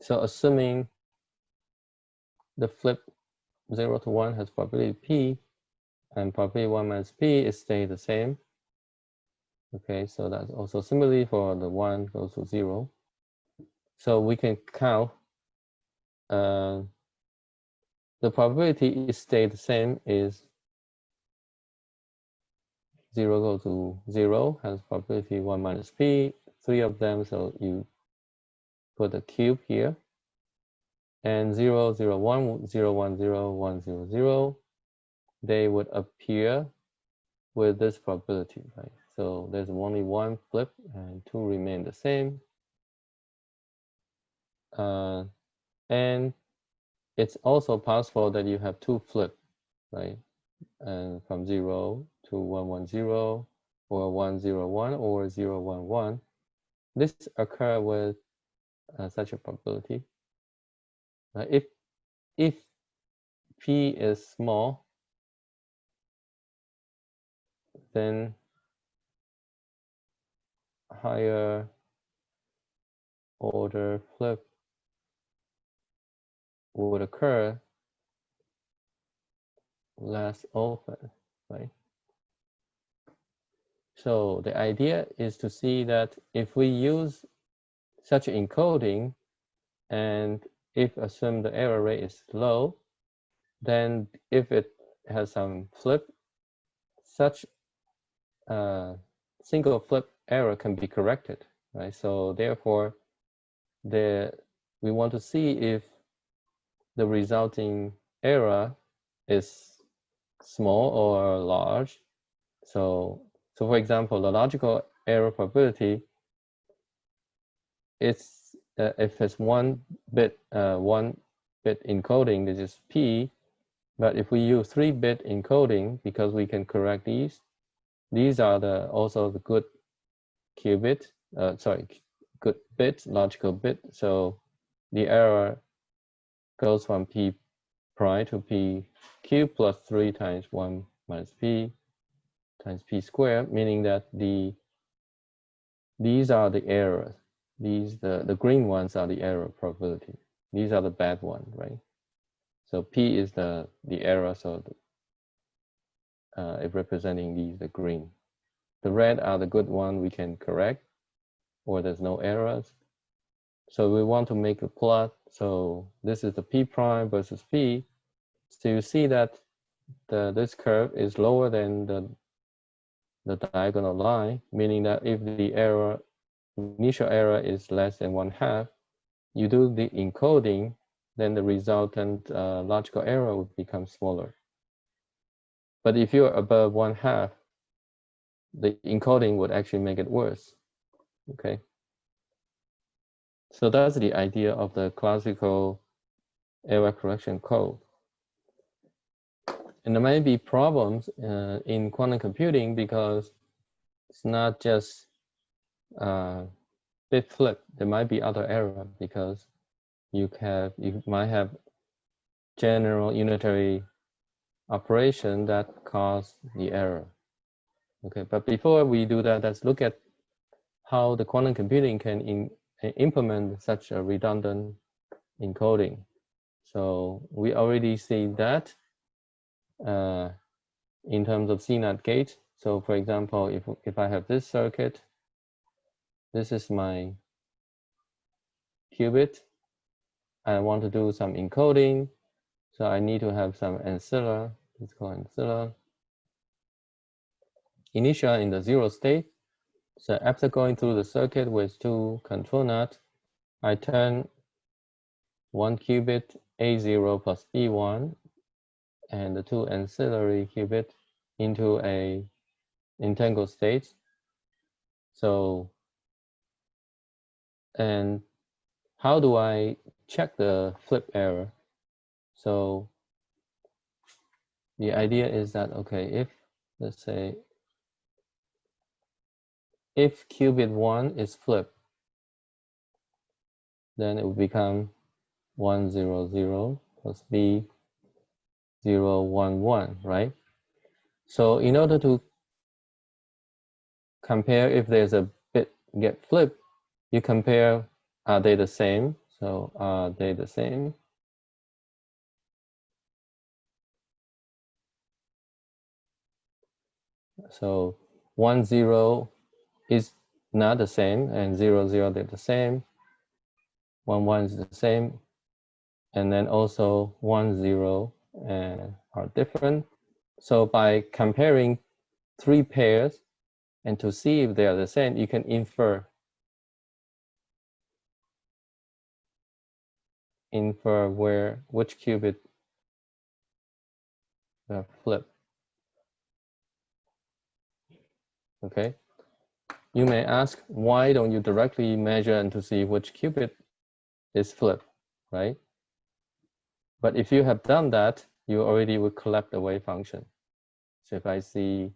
So assuming the flip 0 to 1 has probability p, and probability 1 minus p is stay the same. Okay, so that's also similarly for the 1 goes to 0. So we can count the probability is stay the same is 0 goes to 0 has probability 1 minus p, 3 of them, so you put a cube here. And 0, 0, 1, 0, 1, 0, 1, 0, 0, they would appear with this probability, right? So there's only one flip and 2 remain the same. And it's also possible that you have 2 flip, right? And from 0 to 1, 1, 0, or 1, 0, 1, or 0, 1, 1. This occur with such a probability. If p is small, then higher order flip would occur less often, right? So the idea is to see that if we use such encoding, and if assume the error rate is low, then if it has some flip, such single flip error can be corrected, right? So therefore, we want to see if the resulting error is small or large. So for example, the logical error probability, it's if it's one bit encoding, this is p. But if we use 3-bit encoding, because we can correct these are also the good qubit, good bit, logical bit. So the error goes from p prime to p cubed plus 3 times 1 minus p times p squared, meaning that these are the errors. The green ones are the error probability. These are the bad ones, right? So p is the error, so if representing these, the green. The red are the good one we can correct, or there's no errors. So we want to make a plot. So this is the p prime versus p. So you see that this curve is lower than the diagonal line, meaning that if the initial error is less than 1/2, you do the encoding, then the resultant logical error would become smaller. But if you're above 1/2, the encoding would actually make it worse. Okay. So that's the idea of the classical error correction code. And there may be problems in quantum computing because it's not just bit flip. There might be other error because you might have general unitary operation that cause the error. Okay, but before we do that, let's look at how the quantum computing can implement such a redundant encoding. So we already see that in terms of CNAT gate. So for example, if I have this circuit, this is my qubit. I want to do some encoding. So I need to have some ancilla. Let's call ancilla. Initial in the 0 state. So after going through the circuit with 2 control nuts, I turn 1 qubit A0 plus B1 and the 2 ancillary qubit into a entangled state. So, and how do I check the flip error? So the idea is that, okay, if, let's say, if qubit 1 is flipped, then it will become 1 0 0 plus B 0 1 1, right? So in order to compare if there's a bit get flipped, you compare, are they the same? So are they the same? So 1 0 is not the same, and 0 0 they're the same. 1 1 is the same, and then also 1 0 are different. So by comparing 3 pairs and to see if they are the same, you can infer which qubit flip. Okay. You may ask, why don't you directly measure and to see which qubit is flipped, right? But if you have done that, you already would collect the wave function. So if I see,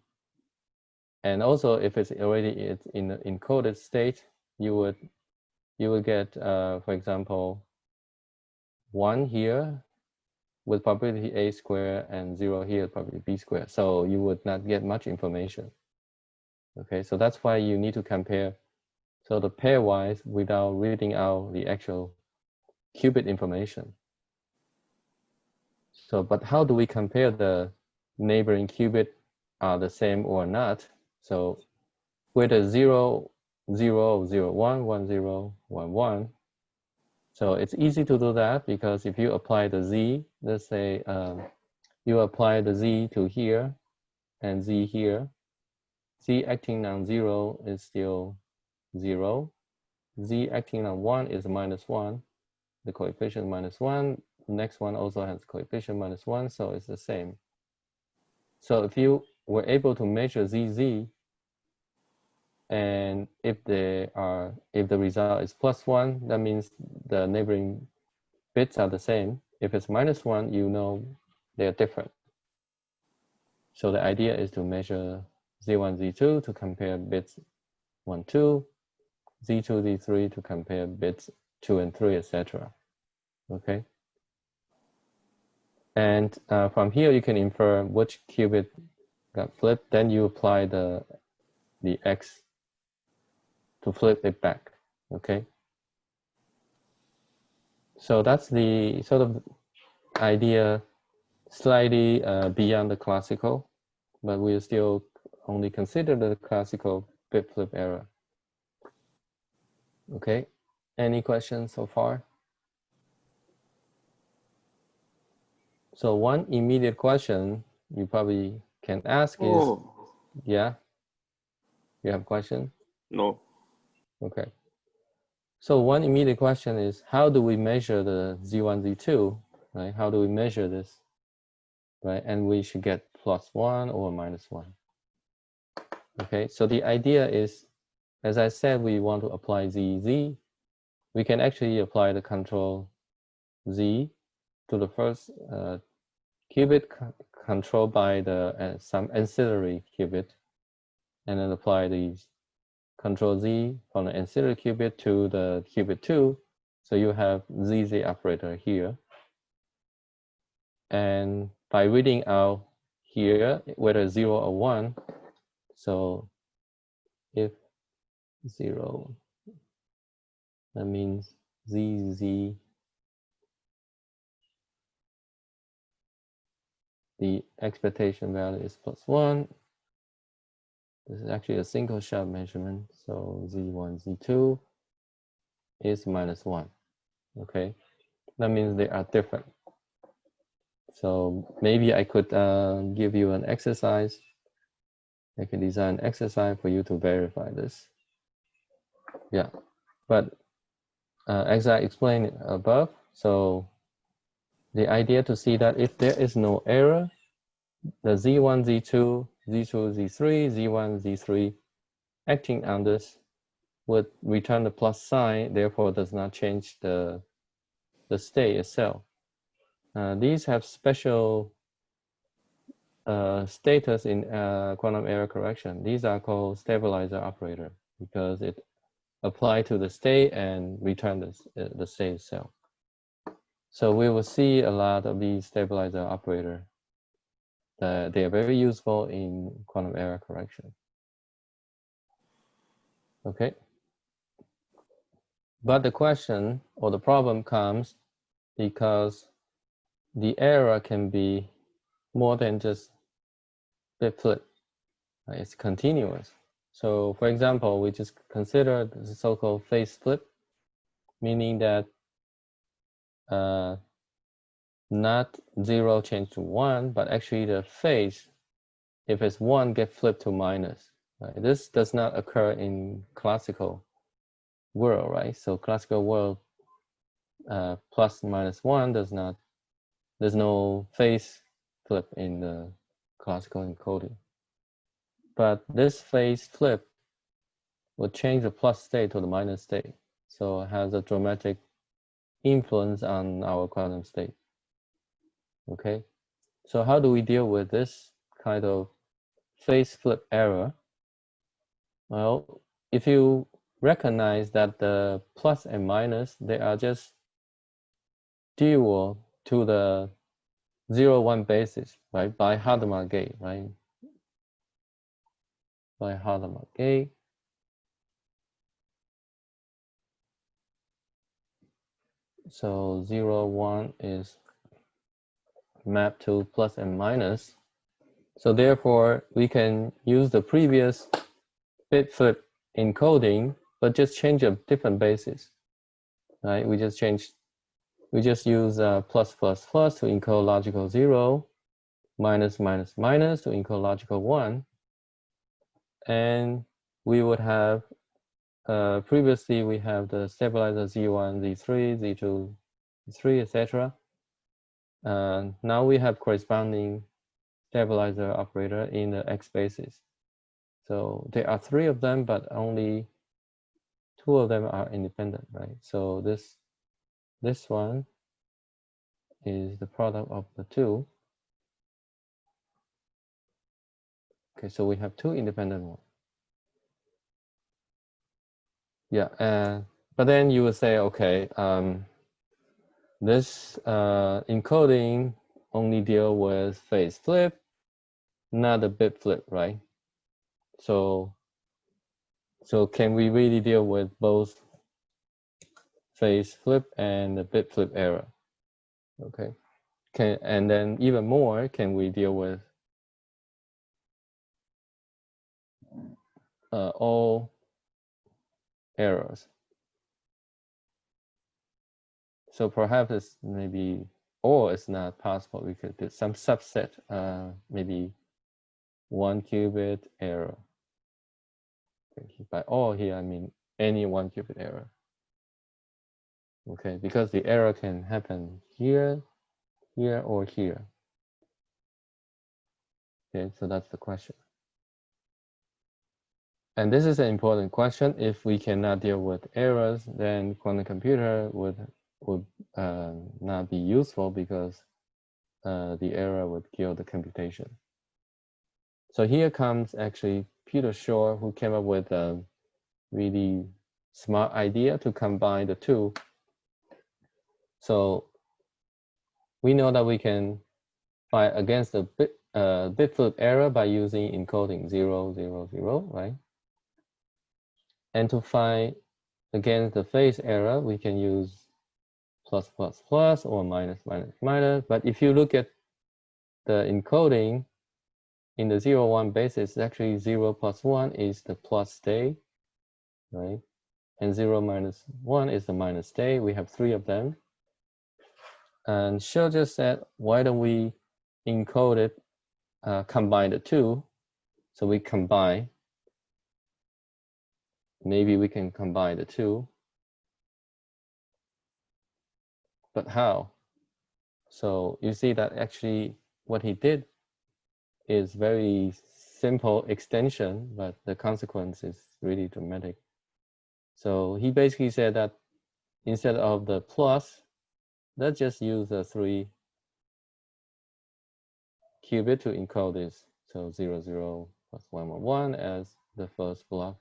and also if it's already in the encoded state, you would get, for example, 1 here with probability A squared and 0 here, probability B squared. So you would not get much information. Okay, so that's why you need to compare. So the pairwise without reading out the actual qubit information. So, but how do we compare the neighboring qubit are the same or not? So whether 0 0 0 1 1 0 1 1. So it's easy to do that because if you apply the z, let's say you apply the z to here and z here, z acting on 0 is still 0. Z acting on 1 is -1. The coefficient -1. The next one also has coefficient -1, so it's the same. So if you were able to measure ZZ, and if the result is +1, that means the neighboring bits are the same. If it's -1, you know they're different. So the idea is to measure Z1, Z2 to compare bits 1, 2, Z2, Z3 to compare bits 2 and 3, etc. Okay. And from here, you can infer which qubit got flipped. Then you apply the X to flip it back. Okay. So that's the sort of idea, slightly beyond the classical, but we still only consider the classical bit flip error. Okay. Any questions so far? So one immediate question you probably can ask is, yeah, you have a question? No. Okay. So one immediate question is, how do we measure the Z1, Z2, right? How do we measure this, right? And we should get +1 or -1. Okay, so the idea is, as I said, we want to apply ZZ. We can actually apply the control Z to the first qubit controlled by the some ancillary qubit, and then apply the control Z from the ancillary qubit to the qubit 2. So you have ZZ operator here. And by reading out here, whether 0 or 1, so if 0, that means ZZ, the expectation value is +1. This is actually a single shot measurement. So Z1, Z2 is -1. Okay, that means they are different. So maybe I could give you an exercise. I can design an exercise for you to verify this. Yeah, but as I explained above, so the idea to see that if there is no error, the Z1, Z2, Z2, Z3, Z1, Z3 acting on this would return the plus sign, therefore does not change the state itself. These have special status in quantum error correction. These are called stabilizer operator because it apply to the state and return the state itself. So we will see a lot of these stabilizer operator. They are very useful in quantum error correction. Okay. But the question or the problem comes because the error can be more than just bit flip. It's continuous. So for example, we just consider the so-called phase flip, meaning that not 0 change to 1, but actually the phase, if it's 1, get flipped to minus. Right? This does not occur in classical world, right? So classical world plus minus 1 does not, there's no phase flip in the classical encoding. But this phase flip will change the plus state to the minus state. So it has a dramatic influence on our quantum state. Okay, so how do we deal with this kind of phase flip error? Well, if you recognize that the plus and minus, they are just dual to the 0-1 basis, right? By Hadamard gate, right? By Hadamard gate. So 0-1 is mapped to plus and minus. So therefore, we can use the previous bit flip encoding, but just change a different basis, right? We just use plus plus plus to encode logical 0, minus minus minus to encode logical 1, and we would have previously we have the stabilizer Z1, Z3, Z2, Z3, etc. Now we have corresponding stabilizer operator in the X basis. So there are 3 of them, but only 2 of them are independent, right? So this one is the product of the 2. Okay, so we have 2 independent ones. Yeah, but then you would say, okay, this encoding only deal with phase flip, not a bit flip, right? So can we really deal with both phase flip and the bit flip error? Okay, and then even more, can we deal with all errors? So perhaps it's maybe, or it's not possible. We could do some subset, maybe 1 qubit error. Okay. By all here, I mean any 1 qubit error. Okay, because the error can happen here, here, or here. Okay, so that's the question. And this is an important question. If we cannot deal with errors, then quantum computer would not be useful because the error would kill the computation. So here comes actually Peter Shor, who came up with a really smart idea to combine the two. So we know that we can fight against the bit flip error by using encoding 0, 0, 0, right? And to fight against the phase error, we can use plus, plus, plus, or minus, minus, minus. But if you look at the encoding in the 0, 1 basis, actually 0 plus 1 is the plus state, right? And 0 minus 1 is the minus state. We have 3 of them. And Shor just said, why don't we encode it, combine the two? So we combine, maybe we can combine the two. But how? So you see that actually what he did is very simple extension, but the consequence is really dramatic. So he basically said that instead of the plus, let's just use the 3 qubit to encode this. So 0, 0 plus 1, 1, 1 as the first block.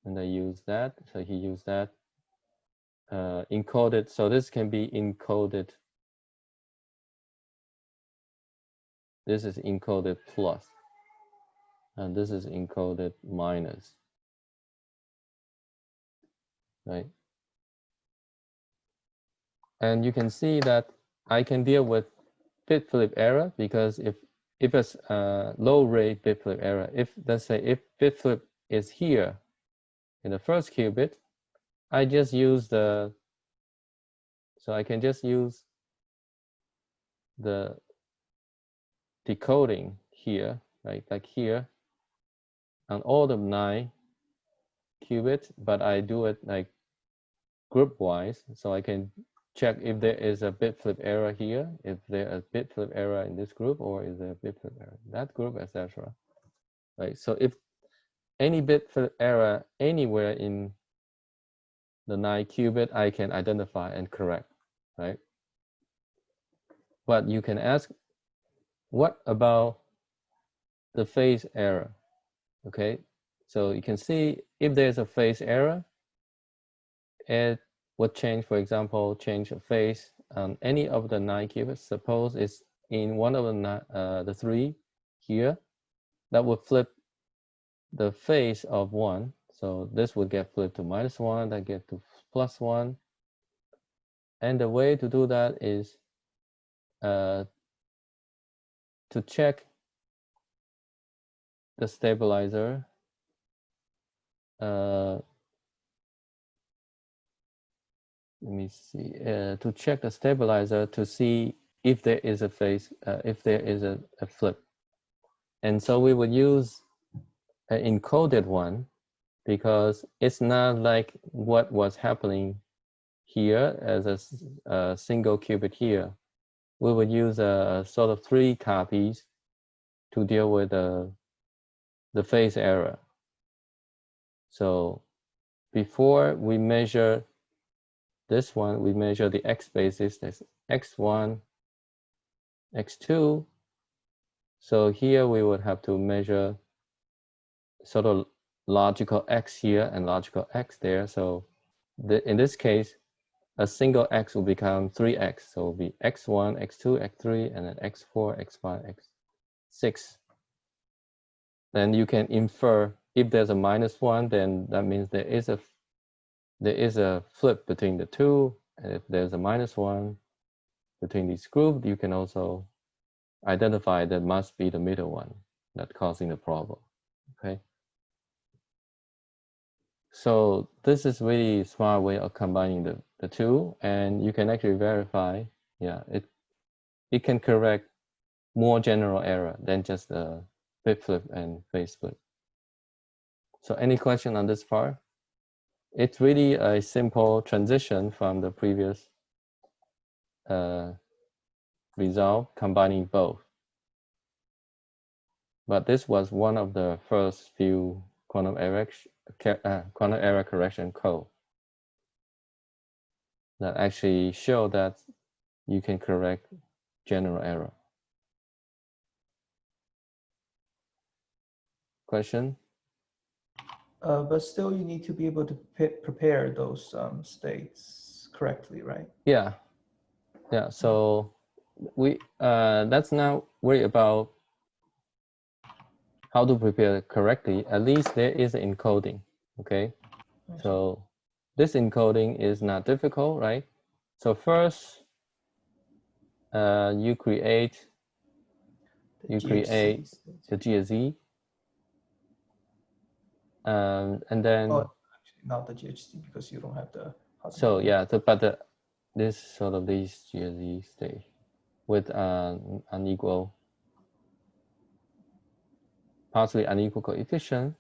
And I use that. So he used that encoded. So this can be encoded. This is encoded plus. And this is encoded minus. Right? And you can see that I can deal with bit flip error because if it's a low rate bit flip error, if let's say if bit flip is here in the first qubit, I just use the, so I can just use the decoding here, right? Like here on all the 9 qubits, but I do it like group wise. So I can check if there is a bit flip error here, if there is a bit flip error in this group, or is there a bit flip error in that group, etc. Right? So if any bit flip error anywhere in the 9 qubit, I can identify and correct, right? But you can ask, what about the phase error? Okay, so you can see if there's a phase error, it would change, for example, change a phase on any of the 9 qubits. Suppose it's in one of the 3 here, that would flip the phase of 1. So this would get flipped to -1, that get to +1. And the way to do that is to check the stabilizer. Let me see. To check the stabilizer to see if there is a phase, if there is a flip. And so we would use an encoded one because it's not like what was happening here as a single qubit here. We would use a sort of 3 copies to deal with the phase error. So before we measure this one, we measure the x basis, that's x1, x2. So here we would have to measure sort of logical x here and logical x there. So in this case, a single x will become 3x. So it will be x1, x2, x3, and then x4, x5, x6. Then you can infer if there's a -1, then that means there is a flip between the two. And if there's a -1 between these groups, you can also identify that must be the middle one that's causing the problem. Okay. So this is really smart way of combining the two, and you can actually verify, yeah, it can correct more general error than just the bit flip and phase flip. So any question on this part? It's really a simple transition from the previous result, combining both. But this was one of the first few quantum error correction code that actually show that you can correct general error. Question? But still, you need to be able to prepare those states correctly, right? Yeah. So we let's not worry about how to prepare correctly. At least there is an encoding. Okay. So this encoding is not difficult, right? So first, you create the GSE, and then actually not the GHC because you don't have the. So yeah, this sort of these GSE state with unequal, partially unequal coefficient,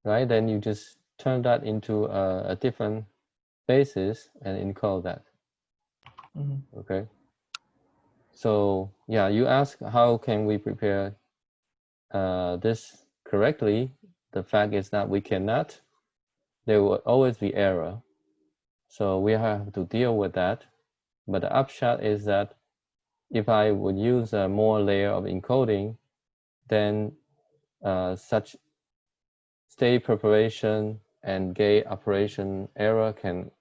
right? Then you just turn that into a different basis and encode that. Okay. So yeah, you ask how can we prepare this correctly? The fact is that we cannot. There will always be error. So we have to deal with that. But the upshot is that if I would use a more layer of encoding, then such state preparation and gate operation error can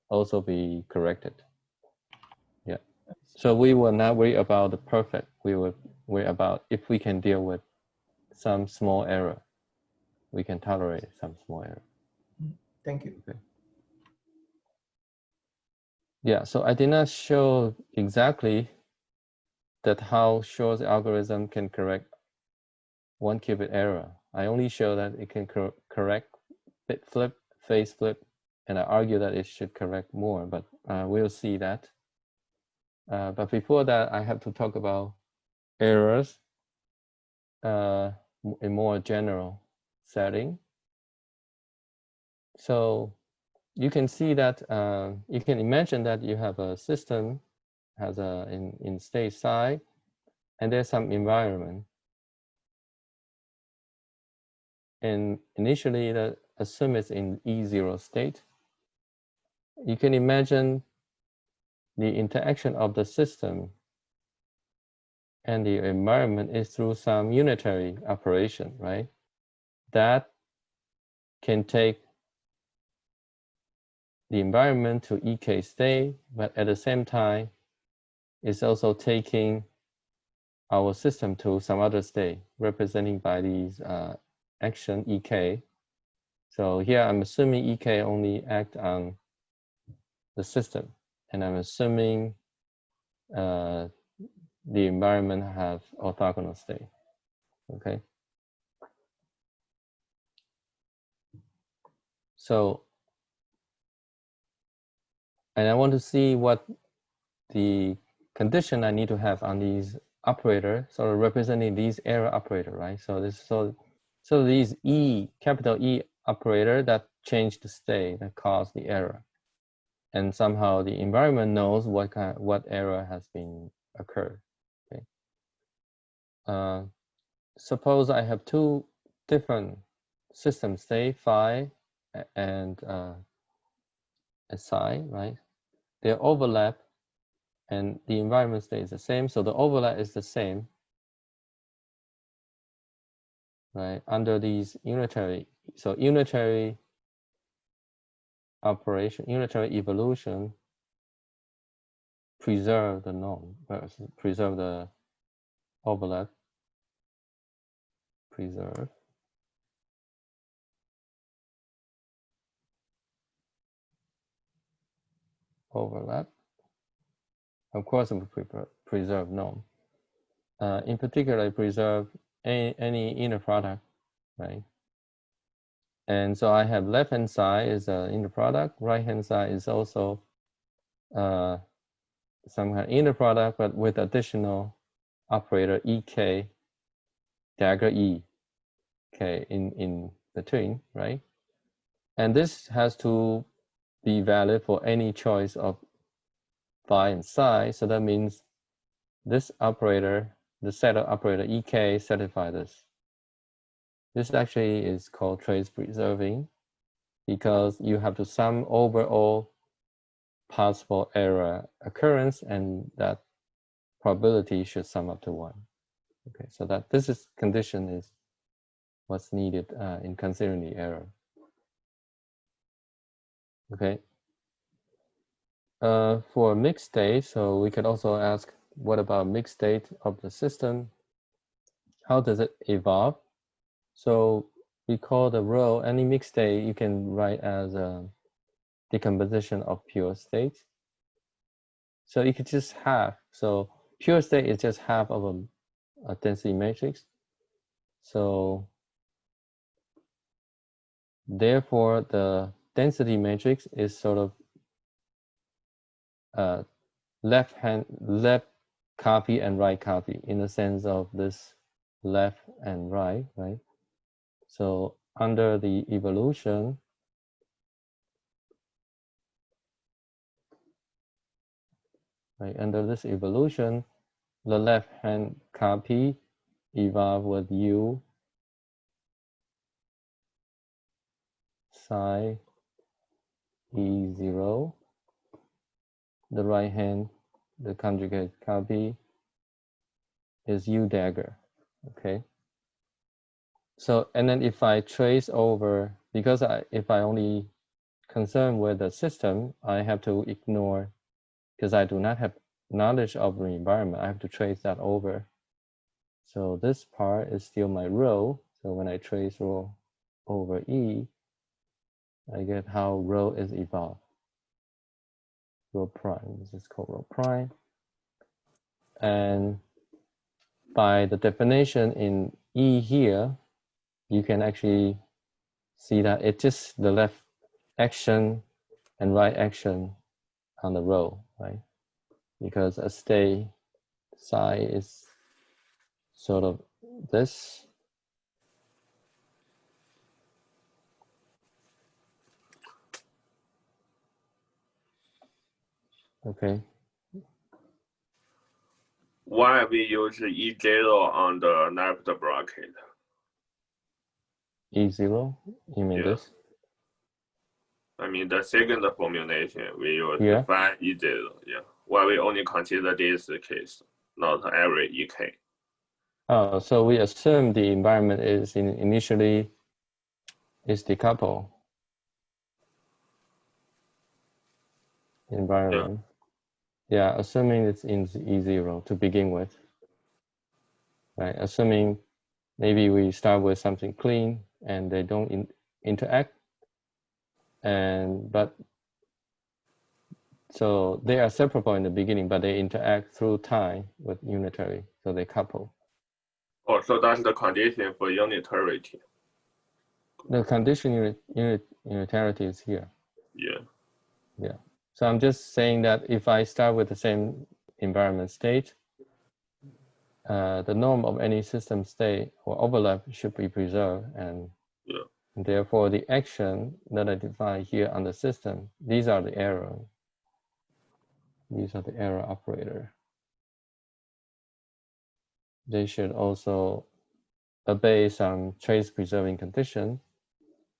also be corrected. Yeah. So we will not worry about the perfect. We will worry about if we can deal with some small error. We can tolerate some small error. Thank you. Okay. Yeah, so I did not show exactly that how Shor's algorithm can correct 1 qubit error. I only show that it can correct bit flip, phase flip, and I argue that it should correct more, but we'll see that. But before that, I have to talk about errors in more general setting. So you can see that you can imagine that you have a system has in state psi, and there's some environment. And initially, assume it's in E0 state. You can imagine the interaction of the system and the environment is through some unitary operation, right? That can take the environment to EK state, but at the same time, it's also taking our system to some other state, representing by these action EK. So here I'm assuming EK only act on the system, and I'm assuming the environment have orthogonal state. Okay. So, and I want to see what the condition I need to have on these operator, sort of representing these error operator, right? So this so these capital E operator that change the state that cause the error, and somehow the environment knows what error has been occurred. Okay. Suppose I have two different system state, phi and psi, right? They overlap, and the environment state is the same, so the overlap is the same, right? Under these unitary So unitary operation, unitary evolution preserve the norm, preserve the overlap, preserve overlap. Of course, we preserve norm. In particular, preserve any inner product, right? And so I have left-hand side is an inner product, right-hand side is also some kind of inner product, but with additional operator EK, dagger E, K in between, right? And this has to be valid for any choice of phi and psi. So that means this operator, the set of operator EK satisfy this. This actually is called trace preserving because you have to sum over all possible error occurrence, and that probability should sum up to 1. Okay, so that this is condition is what's needed in considering the error. Okay. For mixed state, so we could also ask, what about mixed state of the system? How does it evolve? So we call the rho, any mixed state you can write as a decomposition of pure state. So you could just have, so pure state is just half of a density matrix. So therefore the density matrix is sort of left copy and right copy in the sense of this left and right, right? So under the evolution, right, under this evolution, the left hand copy evolve with U psi E0. The right hand, the conjugate copy is U dagger, okay? So, and then if I trace over, because if I only concern with the system, I have to ignore, because I do not have knowledge of the environment, I have to trace that over. So this part is still my rho. So when I trace rho over E, I get how rho is evolved. Rho prime, this is called rho prime. And by the definition in E here, you can actually see that it's just the left action and right action on the rho, right? Because a state psi is sort of this. Okay. Why we use E0 on the left bracket? E0, you mean this? I mean, the second formulation, we use Yeah. phi E0, yeah. Why we only consider this case, not every EK? Oh, so we assume the environment is initially is decoupled environment. Yeah, assuming it's in E0 to begin with. Right, assuming maybe we start with something clean and they don't interact, but so they are separable in the beginning, but they interact through time with unitary, so they couple. Oh, so that's the condition for unitarity. The condition unitarity is here. Yeah. Yeah. So I'm just saying that if I start with the same environment state, the norm of any system state or overlap should be preserved, and therefore the action that I define here on the system, these are the error. These are the error operator. They should also obey some trace preserving condition.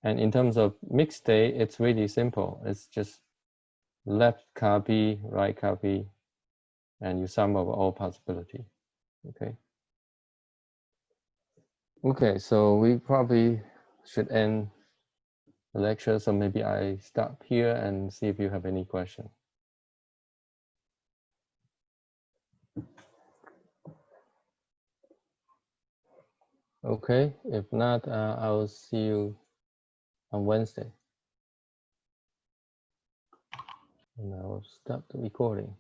And in terms of mixed state, it's really simple. It's just left copy, right copy, and you sum over all possibility. Okay. Okay, so we probably should end the lecture. So maybe I stop here and see if you have any question. Okay, if not, I will see you on Wednesday. And I will stop the recording.